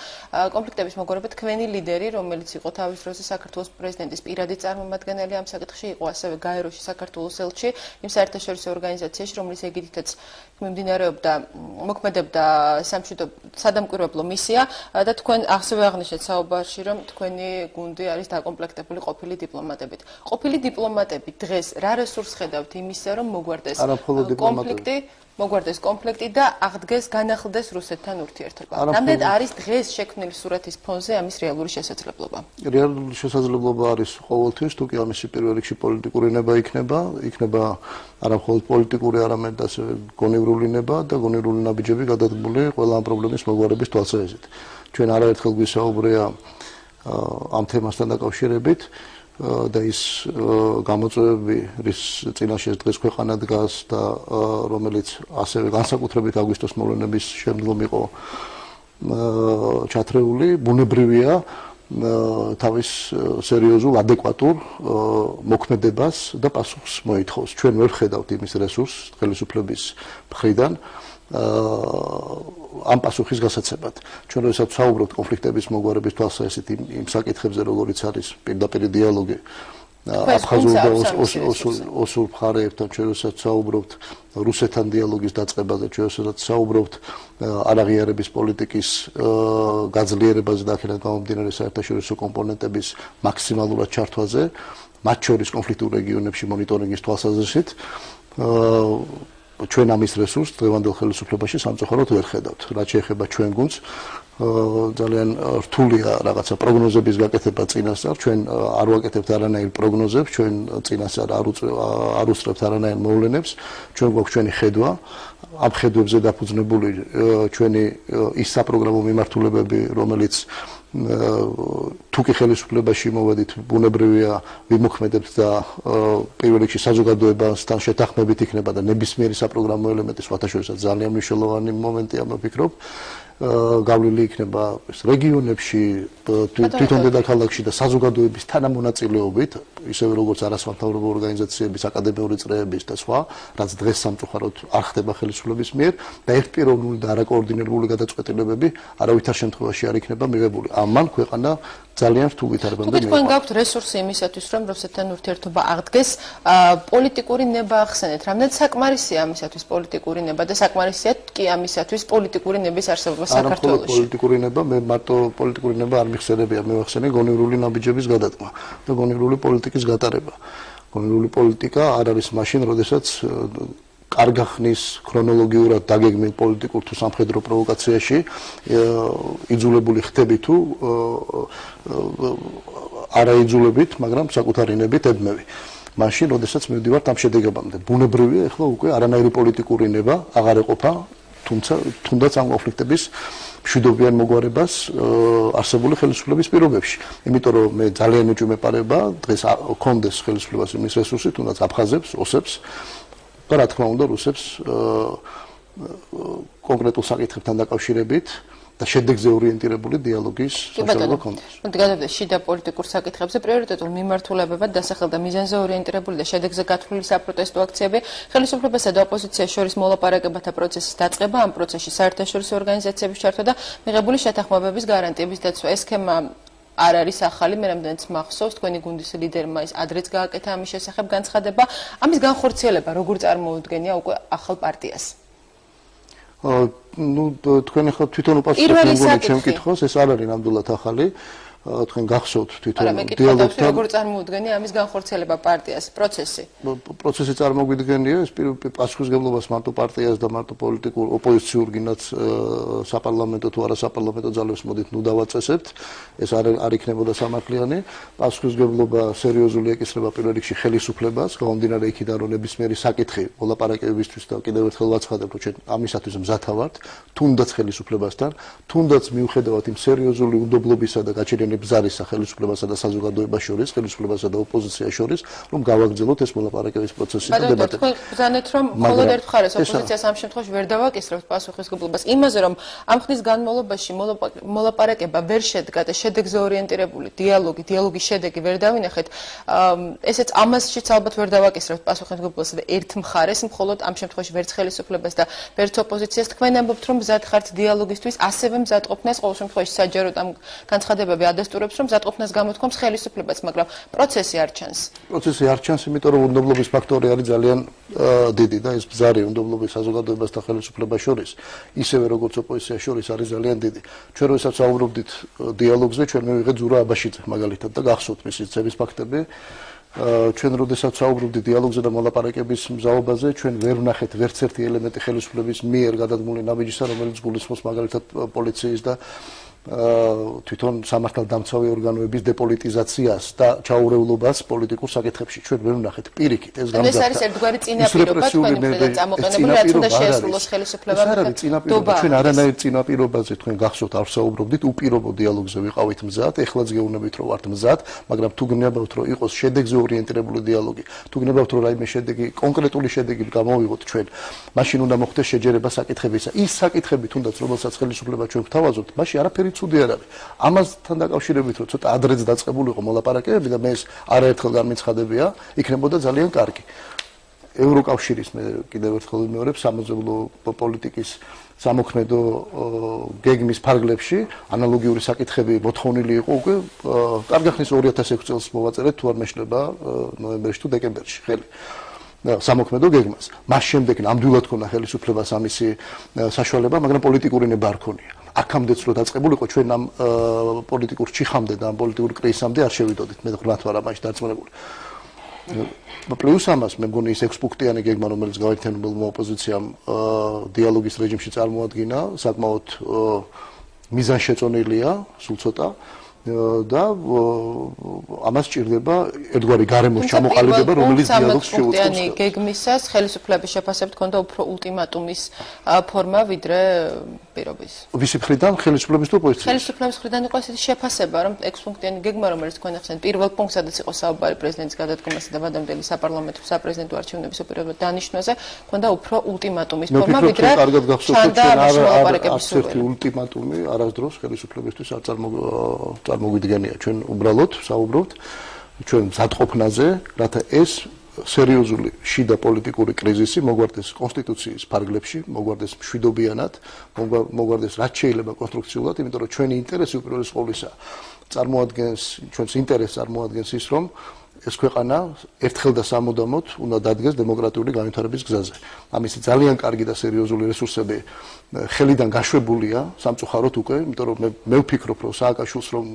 კონფლიქტების მოგვარება თქვენი ლიდერი, რომელიც იყო თავის დროზე საქართველოს პრეზიდენტის პირადი წარმომადგენელი ამ საკითხში, იყო ასევე გაეროში საქართველოს ელჩი, იმ საერთაშორისო ორგანიზაციაში, რომლის ეგიდითაც მიმდინარეობდა მოქმედებდა სადამკვირვებლო მისია და თქვენ ასევე აღნიშნეთ საუბარში, რომ თქვენი გუნდი არის დაკომპლექტებული ყოფილი დიპლომატებით. ყოფილი დიპლომატები დღეს რა რესურსს ხედავთ იმისა, რომ მოგვარდეს კონფლიქტი მოგვარდეს კონფლიქტი და აღდგეს განახლდეს რუსეთთან ურთიერთობა. რამდენად არის დღეს შექმნილი სურათის ფონზე ამის რეალური შესაძლებლობა? რეალური შესაძლებლობა არის ყოველთვის, თუ კი ამისი პირველ რიგში პოლიტიკური ნება იქნება არა მხოლოდ პოლიტიკური, არამედ ასევე გონივრული ნება და გონივრული ნაბიჯები გადადგმული ყველა ამ პრობლემის მოგვარების თვალსაზრისით. ჩვენ არაერთხელ გვისაუბრია ამ თემასთან დაკავშირებით და ის გამოწვევები, რის წინაშე დღეს ქვეყანა დგას და რომელიც ასევე განსაკუთრებით აგვისტოს მოვლენების შემდგომ იყო ჩათრეული, ბუნებრივია თავის სერიოზულ, ადეკვატურ მოქმედებას და პასუხს მოითხოვს. ჩვენ ვერ ხედავთ იმის რესურსს ხელისუფლების მხრიდან ამ პასუხის გასაცემად. ჩვენ როდესაც ვსაუბრობთ კონფლიქტების მოგვარების თვალსაზრისით იმ საკითხებზე, როგორიც არის პირდაპირ დიალოგი აფხაზურ და ოსურ მხარეებთან, ჩვენ როდესაც ვსაუბრობთ რუსეთთან დიალოგის დაწყებაზე, ჩვენ როდესაც ვსაუბრობთ არაღიარების პოლიტიკის გაძლიერებაზე და აქედან გამომდინარე საერთაშორისო კომპონენტების მაქსიმალურად ჩართვაზე, მათ შორის კონფლიქტურ რეგიონებში მონიტორინგის თვალსაზრისით ჩვენ ამის რესურსს დღევანდელ ხელისუფლებაში სამწუხაროდ ვერ ხედავთ. რაც შეეხება ჩვენ გუნდს, ძალიან რთულია რაღაცა პროგნოზების გაკეთება წინასწარ. ჩვენ არ ვაკეთებთ არანაირ პროგნოზებს, ჩვენ წინასწარ არ უსწრებთ არანაირ მოვლენებს. ჩვენ გვაქვს ჩვენი ხედვა, ამ ხედვებზე დაფუძნებული ჩვენი ის საპროგრამო მიმართულებები, რომელიც თუ კი ხელისუფლებაში მოვედით, ბუნებრივია ვიმოქმედებთ და პირველ რიგში საზოგადოებასთან შეთანხმებით იქნება და ნებისმიერი საპროგრამო ელემენტი, სხვათაშორისად ძალიან მნიშვნელოვანი მომენტია, მოვფიქრობ. გავლილი იქნება რეგიონებში, თვითონ დედაქალაქში და საზოგადოების თანამონაწილეობით, ისევე როგორც არასამთავრობო ორგანიზაციების, აკადემიური წრეების და სხვა, რაც დღეს სამწუხაროდ არ ხდება ხელისუფლების მიერ და ერთპიროვნული და არაკოორდინირებული გადაწყვეტილებები არავითარ შემთხვევაში არ იქნება მიღებული. ამან ქვეყანა ძალიან რთულ ვითარებამდე მიიღო. თქვენ გაქვთ რესურსი იმისათვის, რომ რუსეთთან ურთიერთობა აღდგეს, პოლიტიკური ნება ახსენეთ. რამდენად საკმარისია ამისათვის პოლიტიკური ნება და საკმარისია კი ამისათვის პოლიტიკური ნების არსებობა საქართველოში? პოლიტიკური ნება, მე მარტო პოლიტიკური ნება არ მიხსენებია, მე ვახსენე გონივრული ნაბიჯების გადადგმა და გონივრული პოლიტიკის გატარება. გონივრული პოლიტიკა არ არის მაშინ, როდესაც კარგა ხნის ქრონოლოგიურად დაგეგმილ პოლიტიკურ თუ სამხედრო პროვოკაციაში იძულებული ხდები თუ არაიძულებით, მაგრამ საკუთარი ნებით ებმევი. მაშინ, როდესაც მივდივართ ამ შედეგებამდე. ბუნებრივია, ეხლა უკვე არანაირი პოლიტიკური ნება აღარ ეყოფა, თუნდაც ამ კონფლიქტების მშვიდობიან მოგვარებას არსებული ხელისუფლების პირობებში. იმიტომ რომ მე ძალიან მეჭვმეპარება დღეს კონდეს ხელისუფლებას იმის რესურსი, თუნდაც აფხაზებს, ოსებს და რა თქმა უნდა რუსებს კონკრეტულ საკითხებთან დაკავშირებით და შედეგზე ორიენტირებული დიალოგის საშუალება კონდეს. გადავიდეთ შიდა პოლიტიკურ საკითხებზე, პრიორიტეტულ მიმართულებებად დასახელდა მიზანზე ორიენტირებული და შედეგზე გათვლილი საპროტესტო აქციები, ხელისუფლებასა და ოპოზიციას შორის მოლაპარაკებათა პროცესის დაწყება, ამ პროცესში საერთაშორისო ორგანიზაციების ჩართვა და მიღებული შეთანხმებების გარანტიების დაცვა. ეს სქემა არ არის ახალი, მე რამდენიც მახსოვს, თქვენი გუნდის ლიდერმა ის ადრეც გააკეთა ამის შესახებ განცხადება. ამის განხორციელება როგორ წარმოუდგენია უკვე ახალ პარტიას? ნუ თქვენ ახლა თვითონ უპასუხებთ ჩემ კითხვას, ეს არ არის ნამდვილად ახალი. თქვენ გახსოვთ თვითონ დიალოგთან როგორ წარმოუდგენია ამის განხორციელება პარტიას, პროცესი? პროცესი წარმოგვიდგენია, ეს პასუხისმგებლობას მარტო პარტიას და მარტო პოლიტიკურ ოპოზიციურ გინდათ საპარლამენტო თუ არასაპარლამენტო ძალებს მოდით ნუ დავაწესებთ, ეს არ იქნებოდა სამართლიანი. პასუხისმგებლობა სერიოზული ეკისრება პირველ რიგში ხელისუფლებას, გამომდინარე იქიდან რომ ნებისმიერი საკითხი მოლაპარაკებებისთვის და კიდევ ერთხელ ვაცხადებ, რომ ჩვენ ამისათვის მზათა ვართ, თუნდაც ხელისუფლებასთან, თუნდაც მიუხედავად იმ სერიოზული უნდობლობისა და გაჩერებული ბზარისა ხელისუფლებასა და საზოგადოებას შორის, ხელისუფლებასა და ოპოზიციას შორის, რომ გავაგრძელოთ ეს მოლაპარაკების პროცესი და დებატები. თქვენ ბრძანეთ, რომ მხოლოდ ერთ მხარეს ოპოზიციას ამ შემთხვევაში ვერ დავაკისრებთ პასუხისმგებლობას. იმაზე, რომ ამ ხნის განმავლობაში მოლაპარაკება ვერ შედგა და შედეგზე ორიენტირებული დიალოგის შედეგი ვერ დავინახეთ, ესეც ამაშიც ალბათ ვერ დავაკისრებთ პასუხისმგებლობას და ერთ მხარეს, მხოლოდ ამ შემთხვევაში ვერც ხელისუფლებას და ვერც ოპოზიციას. თქვენ ამბობთ, რომ მზად ხართ დიალოგისთვის, ასევე მზად ყოფნას ყოველ შემთხვევაში საჯაროდ ამ განცხადებები ადასტურებს, რომ მზადყოფნას გამოთქვამს ხელისუფლებას, მაგრამ პროცესი არ ჩანს. პროცესი არ ჩანს, იმიტომ რომ უნდობლობის ფაქტორი არის ძალიან დიდი და ეს ბზარი უნდობლობის საზოგადოებას და ხელისუფლებას შორის, ისევე როგორც ოპოზიციას შორის არის ძალიან დიდი. ჩვენ როდესაც ვაუბრობდით დიალოგზე, ჩვენ მივიღეთ ზურა აბაშიძე მაგალითად და გახსოვთ მისი ცების ფაქტები. ჩვენ როდესაც საუბრობდით დიალოგზე და მოლაპარაკების მზაობაზე, ჩვენ ვერ ვნახეთ ვერც ერთი ელემენტი ხელისუფლების მიერ გადადგმული ნაბიჯისა, რომელიც გულისხმობს მაგალითად პოლიციის და თვითონ სამართალდამცავი ორგანოების დეპოლიტიზაციას და ჩაურევლობას πολιτიკურ საკითხებში. ჩვენ ვერ ვნახეთ პირიქით ეს გამგარდა. ეს არის ერთგვარი წინაპირობა თქვენი მხრიდან წამოყენებული, რაც უნდა შეასრულოს ხელისუფლება. ეს არის წინაპირობა. ჩვენ არანაირ წინაპირობაზე თქვენ გახსოვთ არ საუბრობდით, უპირობო დიალოგზე ვიყავით მზად, ეხლაც გეუბნებით რომ ვართ მზად, მაგრამ თუ გნებავთ რომ იყოს შედეგზე ორიენტირებული დიალოგი, თუ გნებავთ რომ რაიმე შედეგი, კონკრეტული შედეგი გამოვიღოთ ჩვენ, მაშინ უნდა მოხდეს შეჯერება საკითხებისა. ის საკითხები თუნდაც რომელსაც ხელისუფლება ჩვენ გვთავაზობთ, მაშინ არაფერი ცუდი არ არის. ამასთან დაკავშირებით რომ ცოტა ადრეც დაწყებულიყო მოლაპარაკებები და მე ეს არაერთხელ განმეცხადებია, იქნებოდა ძალიან კარგი. ევროკავშირის მე კიდევ ერთხელ ვიმეორებ სამოძებნო პოლიტიკის სამოქმედო გეგმის ფარგლებში ანალოგიური საკითხები მოთხოვნილი იყო უკვე კარგი ხნის 2006 წელს მოვაწერეთ თუ არ მეშლება ნოემბერში თუ დეკემბერში ხელი სამოქმედო გეგმას. მას შემდეგ ნამდვილად ქონა ხელისუფლებას ამისი საშუალება, მაგრამ პოლიტიკური ნება არ ქონია. აქამდეც რო დაწყებულიყო ჩვენ ამ პოლიტიკურ ჩიხამდე და ამ პოლიტიკურ კრიზისამდე არ შევიდოდით. მე ღრმათ ვარ ამაში დარწმუნებული. პლუს ამას მე მგონი ის 6 პუნქტიანი გეგმა, რომელიც გაერთიანებულმა ოპოზიციამ დიალოგის რეჟიმში წარმოადგინა, საკმაოდ მიზანშეწონილია, სულ ცოტა და ამას ჭირდება ერთგვარი გარემოს ჩამოყალიბება, რომელიც დიალოგს შეუწყობს. გეგმისას ხელისუფლების შეფასებით ქონდა უფრო ულტიმატუმის ფორმა ვიდრე პირობის. ვისი მხრიდან ხელისუფლების თუ ოპოზიციის? ხელისუფლების მხრიდან იყო ესეთი შეფასება, რომ 6 პუნქტიანი გეგმა, რომელიც თქვენ ახსენეთ, პირველ პუნქტს, სადაც იყო საუბარი პრეზიდენტის გადადგომასა და ვადამდელი საპარლამენტო საპრეზიდენტო არჩევნების უპირობო დანიშვნაზე, ქონდა უფრო ულტიმატუმის ფორმა ვიდრე ჩანდა მოლაპარაკების არც ერთი ულტიმატუმი არასდროს ხელისუფლებისთვის არ წარმოგვიდგენია. ჩვენ უბრალოდ საუბრობთ ჩვენ მზადყოფნაზე, რათა ეს სერიოზული შიდა პოლიტიკური კრიზისი მოგვარდეს კონსტიტუციის ფარგლებში, მოგვარდეს მშვიდობიანად, მოგვარდეს რაც შეიძლება კონსტრუქციულად, იმიტომ რომ ჩვენი ინტერესი უპირველეს ყოვლისა წარმოადგენს, ჩვენს ინტერესს წარმოადგენს ის, რომ ეს ქვეყანა ერთხელ და სამუდამოდ უნდა დადგეს დემოკრატიული განვითარების გზაზე. ამისი ძალიან კარგი და სერიოზული რესურსები ხელიდან გაშვებულია სამწუხაროდ უკვე, იმიტომ რომ მე ვფიქრობ, რომ სააკაშვილს რომ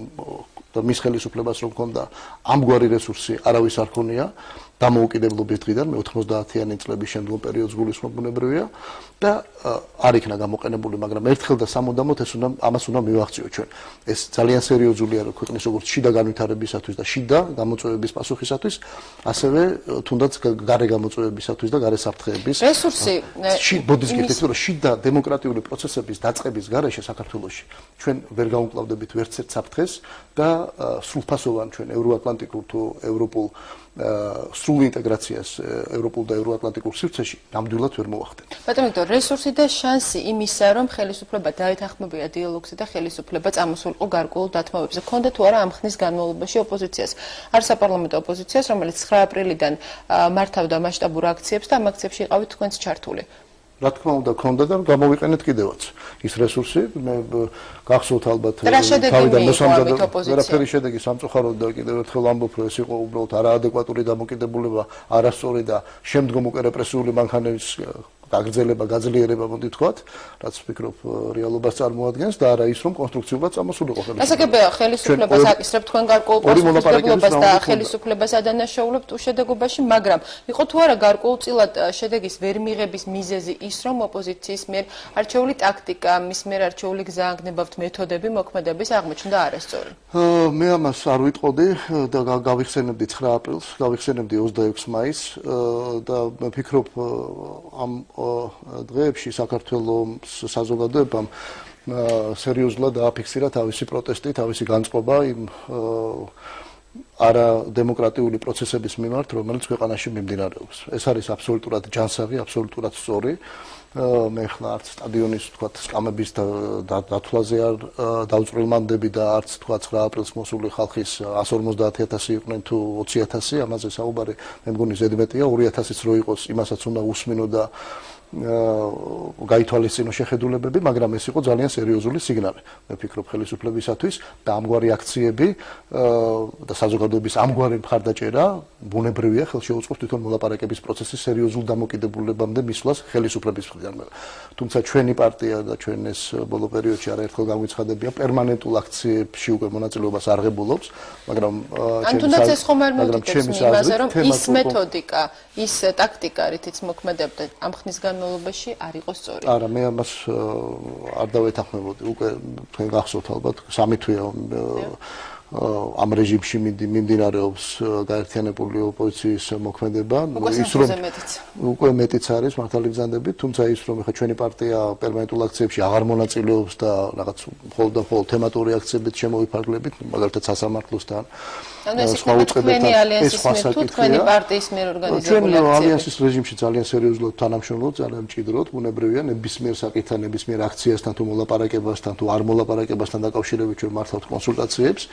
და მის ხელისუფლებას რომ ქონდა ამგვარი რესურსი არავის არ ქონია დამოუკიდებლობის დღიდან მე 90-იანი წლების შემდგომ პერიოდს გულისხმობ ბუნებრივია და არ იქნა გამოყენებული, მაგრამ ერთხელ და სამუდამოდ ამას უნდა მივაღწიოთ ჩვენ. ეს ძალიან სერიოზულია ქვეყნის როგორც შიდა განვითარებისათვის და შიდა გამოწვევების პასუხისათვის, ასევე თუნდაც გარე გამოწვევებისათვის და გარე საფრთხეების რესურსი. ბოდის კითხეთ, რომ შიდა დემოკრატიული პროცესების დაწყების გარეშე საქართველოში ჩვენ ვერ გავუკლავდებით ვერც ერთ საფრთხეს და სრულფასოვან ჩვენ ევროატლანტიკურ თუ ევროპულ სრულ ინტეგრაციას ევროპულ და ევროატლანტიკურ სივრცეში ნამდვილად ვერ მოახდენთ. ბატონო ვიქტორ, რესურსი და შანსი იმისა, რომ ხელისუფლება დაეთანხმებია დიალოგზე და ხელისუფლება წამოსულიყო გარკვეულ დათმობებზე. ქონდა თუ არა ამ ხნის განმავლობაში ოპოზიციას? არის საპარლამენტო ოპოზიციას, რომელიც 9 აპრილიდან მართავდა მასშტაბურ აქციებს და ამ აქციებში იყავით თქვენც ჩართული. რა თქმა უნდა, ქონდა და გამოვიყენეთ კიდევაც ის რესურსი. მე გახსოვთ ალბათ თავიდან მოსამზადებლად ვერაფერი შედეგი სამწუხაროდ და კიდევ ერთხელ ამბობ, რომ ეს იყო უბრალოდ არაადეკვატური დამოკიდებულება, არასწორი და შემდგომ უკვე რეპრესიული მანქანების გაგრძელება, გაძლიერება, მოდი ვთქვათ, რაც ვფიქრობ რეალობას წარმოადგენს და არა ის, რომ კონსტრუქციულად წამოსულიყო ხელისუფლება. ასაკებია ხელისუფლებას აკისრებთ თქვენ გარკვეულ პასუხისმგებლობას და ხელისუფლებას ადანაშაულებთ უშედეგობაში, მაგრამ იყო თუ არა გარკვეულწილად შედეგის ვერ მიღების მიზეზი ის, რომ ოპოზიციის მიერ არჩეული ტაქტიკა, მის მიერ არჩეული გზა ანგნებავთ მეთოდები მოქმედების აღმოჩნდა არასწორი? მე ამას არ ვიტყოდი და გავიხსენებდი 9 აპრილს, გავიხსენებდი 26 მაისს და ვფიქრობ ამ დღეებში საქართველოს საზოგადოებამ სერიოზულად დააფიქსირა თავისი პროტესტი, თავისი განწყობა იმ არა დემოკრატიული პროცესების მიმართ, რომელიც ქვეყანაში მიმდინარეობს. ეს არის აბსოლუტურად ჯანსაღი, აბსოლუტურად სწორი. მე ხლა არც სტადიონის თქვათ სკამების დათვლაზე არ დავწვრილმანდები და არც თქვათ 9 აპრილს მოსული ხალხის 150,000 იყვნენ თუ 20,000, ამაზე საუბარი მე მგონი ზედმეტია, 2,000-იც რო იყოს, იმასაც უნდა უსმინო და გაითვალისწინო შეხედულებები, მაგრამ ეს იყო ძალიან სერიოზული სიგნალი. მე ვფიქრობ ხელისუფლებისათვის და ამგვარი აქციები და საზოგადოების ამგვარი მხარდაჭერა ბუნებრივია, ხელშეუწყობს თვითონ მოლაპარაკების პროცესის სერიოზულ დამოკიდებულებამდე მისვლას ხელისუფლების მხრიდან. თუმცა ჩვენი პარტია და ჩვენ ეს ბოლო პერიოდში არაერთხელ გამოიცხადებია პერმანენტულ აქციებში უკვე მონაწილეობას არ ღებულობს, მაგრამ თუნდაც ეს ხომ არ მოვიდეთ იმაზე, რომ ის მეთოდიკა, ის ტაქტიკა, რითიც მოქმედებდა ამ ხნის განმავლობაში არ იყო სწორი. არა, მე ამას არ დავეთანხმებოდი. უკვე თქვენ გახსოვთ ალბათ, 3 თვეა ამ რეჟიმში მიმდინარეობს გაერთიანებული ოპოზიციის მოქმედება. ის რომ უკვე მეტიც არის მართალი გზანდებით, თუმცა ის რომ ხა ჩვენი პარტია პერმანენტულ აქციებში აღარ მონაწილეობს და რაღაც მხოლოდ თემატური აქციებით შემოვიფარგლებით, მაგალითად სასამართლოსთან. ანუ ეს იქნება თქვენი ალიანსის მიერ თუ თქვენი პარტიის მიერ ორგანიზებული აქციები. ჩვენ ალიანსის რეჟიმში ძალიან სერიოზულად თანამშრომლობთ, ძალიან მჭიდროდ, ბუნებრივია, ნებისმიერ საკითხთან, ნებისმიერ აქციასთან თუ მოლაპარაკებასთან თუ არ მოლაპარაკებასთან დაკავშირებით ჩვენ მართავთ კონსულტაციებს.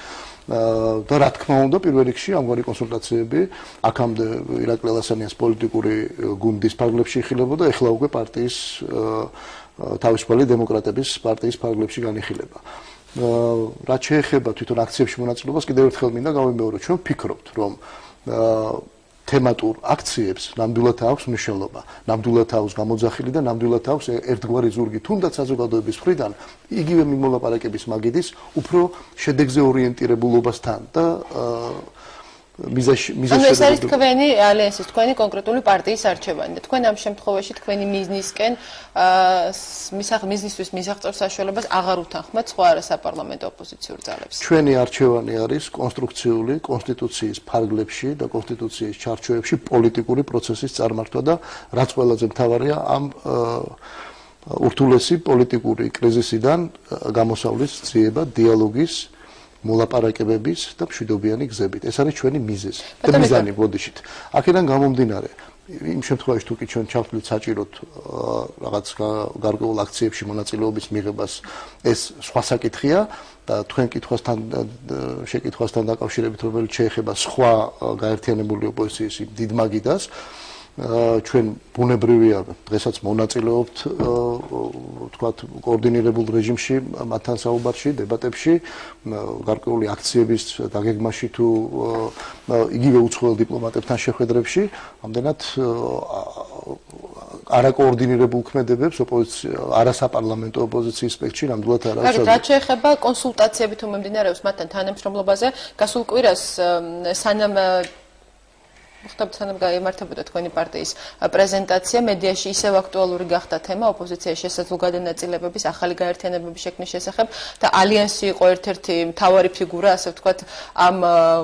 და რა თქმა უნდა, პირველ რიგში ამგვარი კონსულტაციები აქამდე ირაკლი ალასანიას პოლიტიკური გუნდის ფარგლებში იხილებოდა, ეხლა უკვე პარტიის თავისუფალი დემოკრატების პარტიის ფარგლებში განიხილება. რაც შეეხება თვითონ აქციებში მონაწილეობას, კიდევ ერთხელ მინდა გავიმეორო, ჩვენ ვფიქრობთ, რომ თემატურ აქციებს ნამდვილად აქვს მნიშვნელობა, ნამდვილად აქვს გამოძახილი და ნამდვილად აქვს ერთგვარი ზურგი, თუნდაც საზოგადოების მხრიდან იგივე მიმოლაპარაკების მაგიდის უფრო შედეგზე ორიენტირებულობასთან და მიზეზში ანუ ეს არის თქვენი ალიანსის, თქვენი კონკრეტული პარტიის არჩევანი და თქვენ ამ შემთხვევაში თქვენი მიზნისკენ მიზნისთვის მისაღწევ საშუალებას აღარ უთანხმეთ სხვა არასაპარლამენტო ოპოზიციურ ძალებს. ჩვენი არჩევანი არის კონსტრუქციული კონსტიტუციის ფარგლებში და კონსტიტუციის ჩარჩოებში პოლიტიკური პროცესის წარმართვა და რაც ყველაზე მთავარია ამ ურთულესი პოლიტიკური კრიზისიდან გამოსავლის ძიება დიალოგის მოლაპარაკებების და მშვიდობიანი გზებით. ეს არის ჩვენი მიზეზი და მიზანი ბოდიშით. აქედან გამომდინარე, იმ შემთხვევაში თუ კი ჩვენ ჩავთვლით საჭიროდ რაღაც გარკვეულ აქციებში მონაწილეობის მიღებას, ეს სხვა საკითხია და თქვენ შეკითხვასთან დაკავშირებით, რომელიც შეეხება სხვა გაერთიანებული ოპოზიციის დიდ მაგიდას, ჩვენ ბუნებრივია დღესაც მონაწილეობთ თქვათ კოორდინირებულ რეჟიმში მათთან საუბარში, დებატებში, გარკვეული აქციების დაგეგმაში თუ იგივე უცხოელ დიპლომატებთან შეხვედრებში, ამდენად არაკოორდინირებულ ქმედებებს არასაპარლამენტო ოპოზიციის სპექტრში ნამდვილად არ აქვს. რაც შეეხება კონსულტაციები თუ მიმდინარეობს მათთან თანამშრომლობაზე, გასულ კვირას სანამ გაიმართებოდა თქვენი პარტიის პრეზენტაცია, მედიაში ისევ აქტუალური გახდა თემა ოპოზიციაში შესაძლო გადანაწილებების, ახალი გაერთიანებების შექმნის შესახებ და ალიანსი იყო ერთ-ერთი მთავარი ფიგურა, ასე ვთქვათ, ამ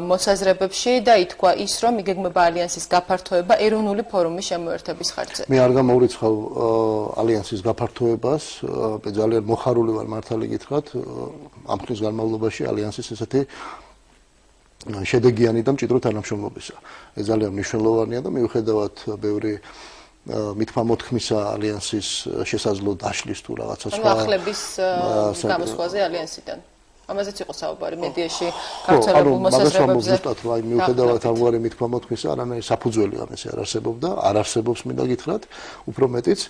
მოსაზრებებში და ითქვა ის, რომ იგეგმება ალიანსის გაფართოება ეროვნული ფორუმის შემოერთების ხარჯზე. მე არ გამოურიცხავ ალიანსის გაფართოებას, მე ძალიან მოხარული ვარ მართალი გითხრათ, ამ ხნის განმავლობაში ალიანსის ესეთი შედეგიანი და მჭიდრო თანამშრომლობისა. ეს ძალიან მნიშვნელოვანია და მიუხედავად ბევრი მithმა-მოთქმისა ალიანსის შესაძლო დაშლის თუ რაღაცა სხვა ახლების გამოსვლაზე ალიანსიდან. ამაზეც იყო საუბარი მედიაში გავრცელებულ მოსაზრებებზე. ზუსტად რა, მიუხედავად ამგვარი მithმა-მოთქმისა, არამედ საფუძველი ამისი არ არსებობდა, არ არსებობს მინდა გითხრათ, უფრო მეტიც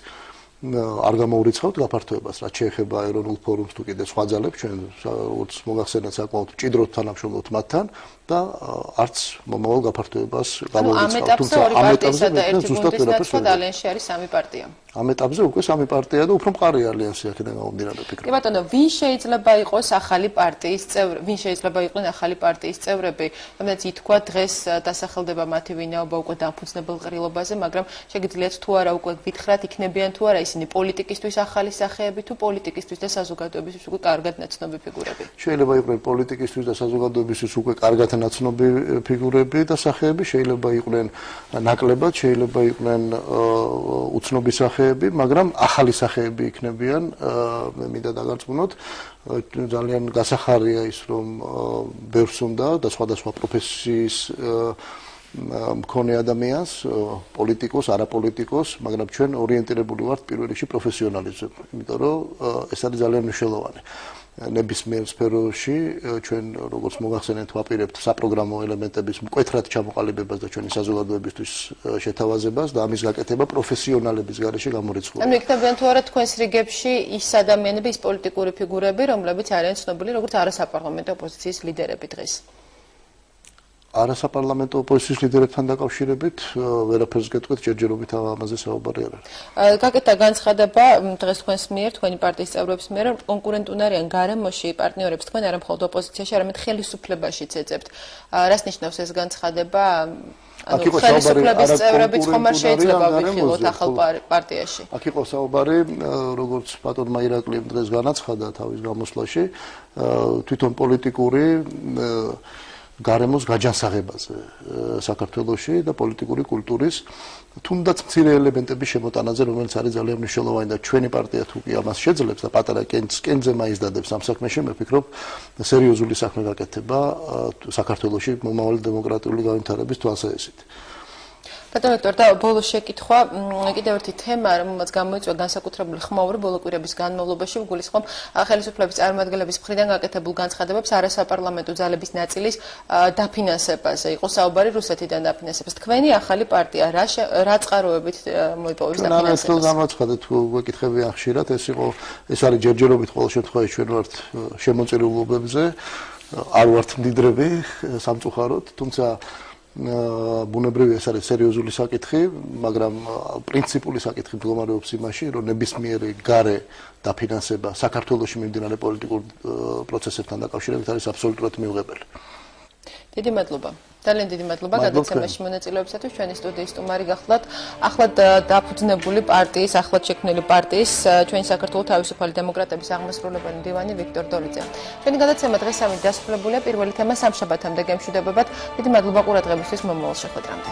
არ გამოურიცხავთ გაფართოებას, რაც შეეხება ეროვნულ ფორუმს თუ კიდე სხვა ძალებს, ჩვენ როგორც მოგახსენეთ საკმაოდ მჭიდროდ თანამშრომლობთ მათთან და არც მომავალ გაფართოებას გამოურიცხავთ. თუმცა ამ ეტაპზე და ერთი გუნდის და ალიანსში არის 3 პარტია. ამ ეტაპზე უკვე 3 პარტია და უფრო მყარი ალიანსი აქედან გამომდინარე ვფიქრობ. კი ბატონო, ვინ შეიძლება იყოს ახალი პარტიის წევრი, ვინ შეიძლება იყვნენ ახალი პარტიის წევრები, რომელიც ითქვა დღეს დასახელდება მათი ვინაობა უკვე დამფუძნებელ ყრილობაზე, მაგრამ შეგიძლიათ თუ არა უკვე გითხრათ, იქნებიან თუ არა ისინი პოლიტიკისთვის ახალი სახეები თუ პოლიტიკისთვის და საზოგადოებისთვის უკვე კარგად ნაცნობი ფიგურები. შეიძლება იყვნენ პოლიტიკისთვის და საზოგადოებისთვის უკვე კარგად ნაცნობი ფიგურები და სახეები, შეიძლება იყვნენ ნაკლებად, შეიძლება იყვნენ უცნობი სახეები, მაგრამ ახალი სახეები იქნებიან, მე მინდა დაგარწმუნოთ, ძალიან გასახარია ის, რომ ბევრს უნდა და სხვადასხვა პროფესიის მქონე ადამიანს, პოლიტიკოს, არაპოლიტიკოს, მაგრამ ჩვენ ორიენტირებული ვართ პირველ რიგში პროფესიონალიზმზე, იმიტომ რომ ეს არის ძალიან მნიშვნელოვანი. ნებისმიერ სფეროში ჩვენ როგორც მოგახსენეთ ვაპირებთ საპროგრამო ელემენტების მკვეთრად ჩამოყალიბებას და ჩვენი საზოგადოებისთვის შეთავაზებას და ამის გაკეთება პროფესიონალების გარეშე გამორიცხულია. ანუ იქნებიან თუ არა თქვენს რიგებში ის ადამიანები, ის პოლიტიკური ფიგურები, რომლებიც არიან ცნობილი როგორც არასაპარლამენტო ოპოზიციის ლიდერები დღეს. არასაპარლამენტო ოპოზიციის ლიდერებთან დაკავშირებით ვერაფერს გეტყვით, ჯერჯერობით ამაზე საუბარი არ არის. გაკეთა განცხადება დღეს თქვენს მიერ, თქვენი პარტიის წევრების მიერ, რომ კონკურენტუნარიან გარემოში პარტნიორებს თქვენ არა მხოლოდ ოპოზიციაში, არამედ ხელისუფლებაშიც ეძებთ. რას ნიშნავს ეს განცხადება? ანუ ხელისუფლების წევრებიც ხომ არ შეიძლება ვიხილოთ ახალ პარტიაში. აქ იყო საუბარი, როგორც ბატონმა ირაკლიმ დღეს განაცხადა თავის გამოსვლაში, თვითონ პოლიტიკური გარემოს გაჯანსაღებაზე საქართველოში და პოლიტიკური კულტურის თუნდაც მცირე ელემენტების შემოტანაზე, რომელიც არის ძალიან მნიშვნელოვანი და ჩვენი პარტია თუ კი ამას შეძლებს და პატარა კენძზე მაისდადებს ამ საქმეში, მე ვფიქრობ, სერიოზული საქმე გაკეთება საქართველოში მომავალი დემოკრატიული განვითარების თვალსაზრისით. ბატონ ვიქტორ, და ბოლოს შეკითხვა, კიდევ ერთი თემა, რომელმაც გამოიწვია განსაკუთრებული ხმაური ბოლო კვირების განმავლობაში, ვგულისხმობ ხელისუფლების წარმომადგენლების მხრიდან გაკეთებულ განცხადებებს არასაპარლამენტო ძალების ნაწილის დაფინანსებაზე. იყო საუბარი რუსეთიდან დაფინანსებას. თქვენი ახალი პარტია რა წყაროებით მოიპოვებს დაფინანსებას? ჩვენ განვაცხადეთ, გვეკითხებიან ხშირად, ეს არის ჯერჯერობით ყოველ შემთხვევაში ჩვენ ვართ შემოწირულობებზე, არ ვართ მდიდრები სამწუხაროდ, თუმცა ბუნებრივია ეს არის სერიოზული საკითხი, მაგრამ პრინციპული საკითხი მდგომარეობს იმაში, რომ ნებისმიერი გარე დაფინანსება საქართველოში მიმდინარე პოლიტიკურ პროცესებთან დაკავშირებით არის აბსოლუტურად მიუღებელი. დიდი მადლობა. ძალიან დიდი მადლობა გადაცემაში მონაწილეობისათვის. ჩვენი სტუდიის სტუმარი გახლდათ ახლად დაფუძნებული პარტიის, ახლად შექმნილი პარტიის ჩვენი საქართველოს თავისუფალი დემოკრატების აღმასრულებელი მდივანი ვიქტორ დოლიძე. ჩვენი გადაცემა დღესამით დასრულებულია. პირველი თემა სამშაბათამდე გემშვიდობებად. დიდი მადლობა ყურადღებისთვის, მომავალ შეხვედრამდე.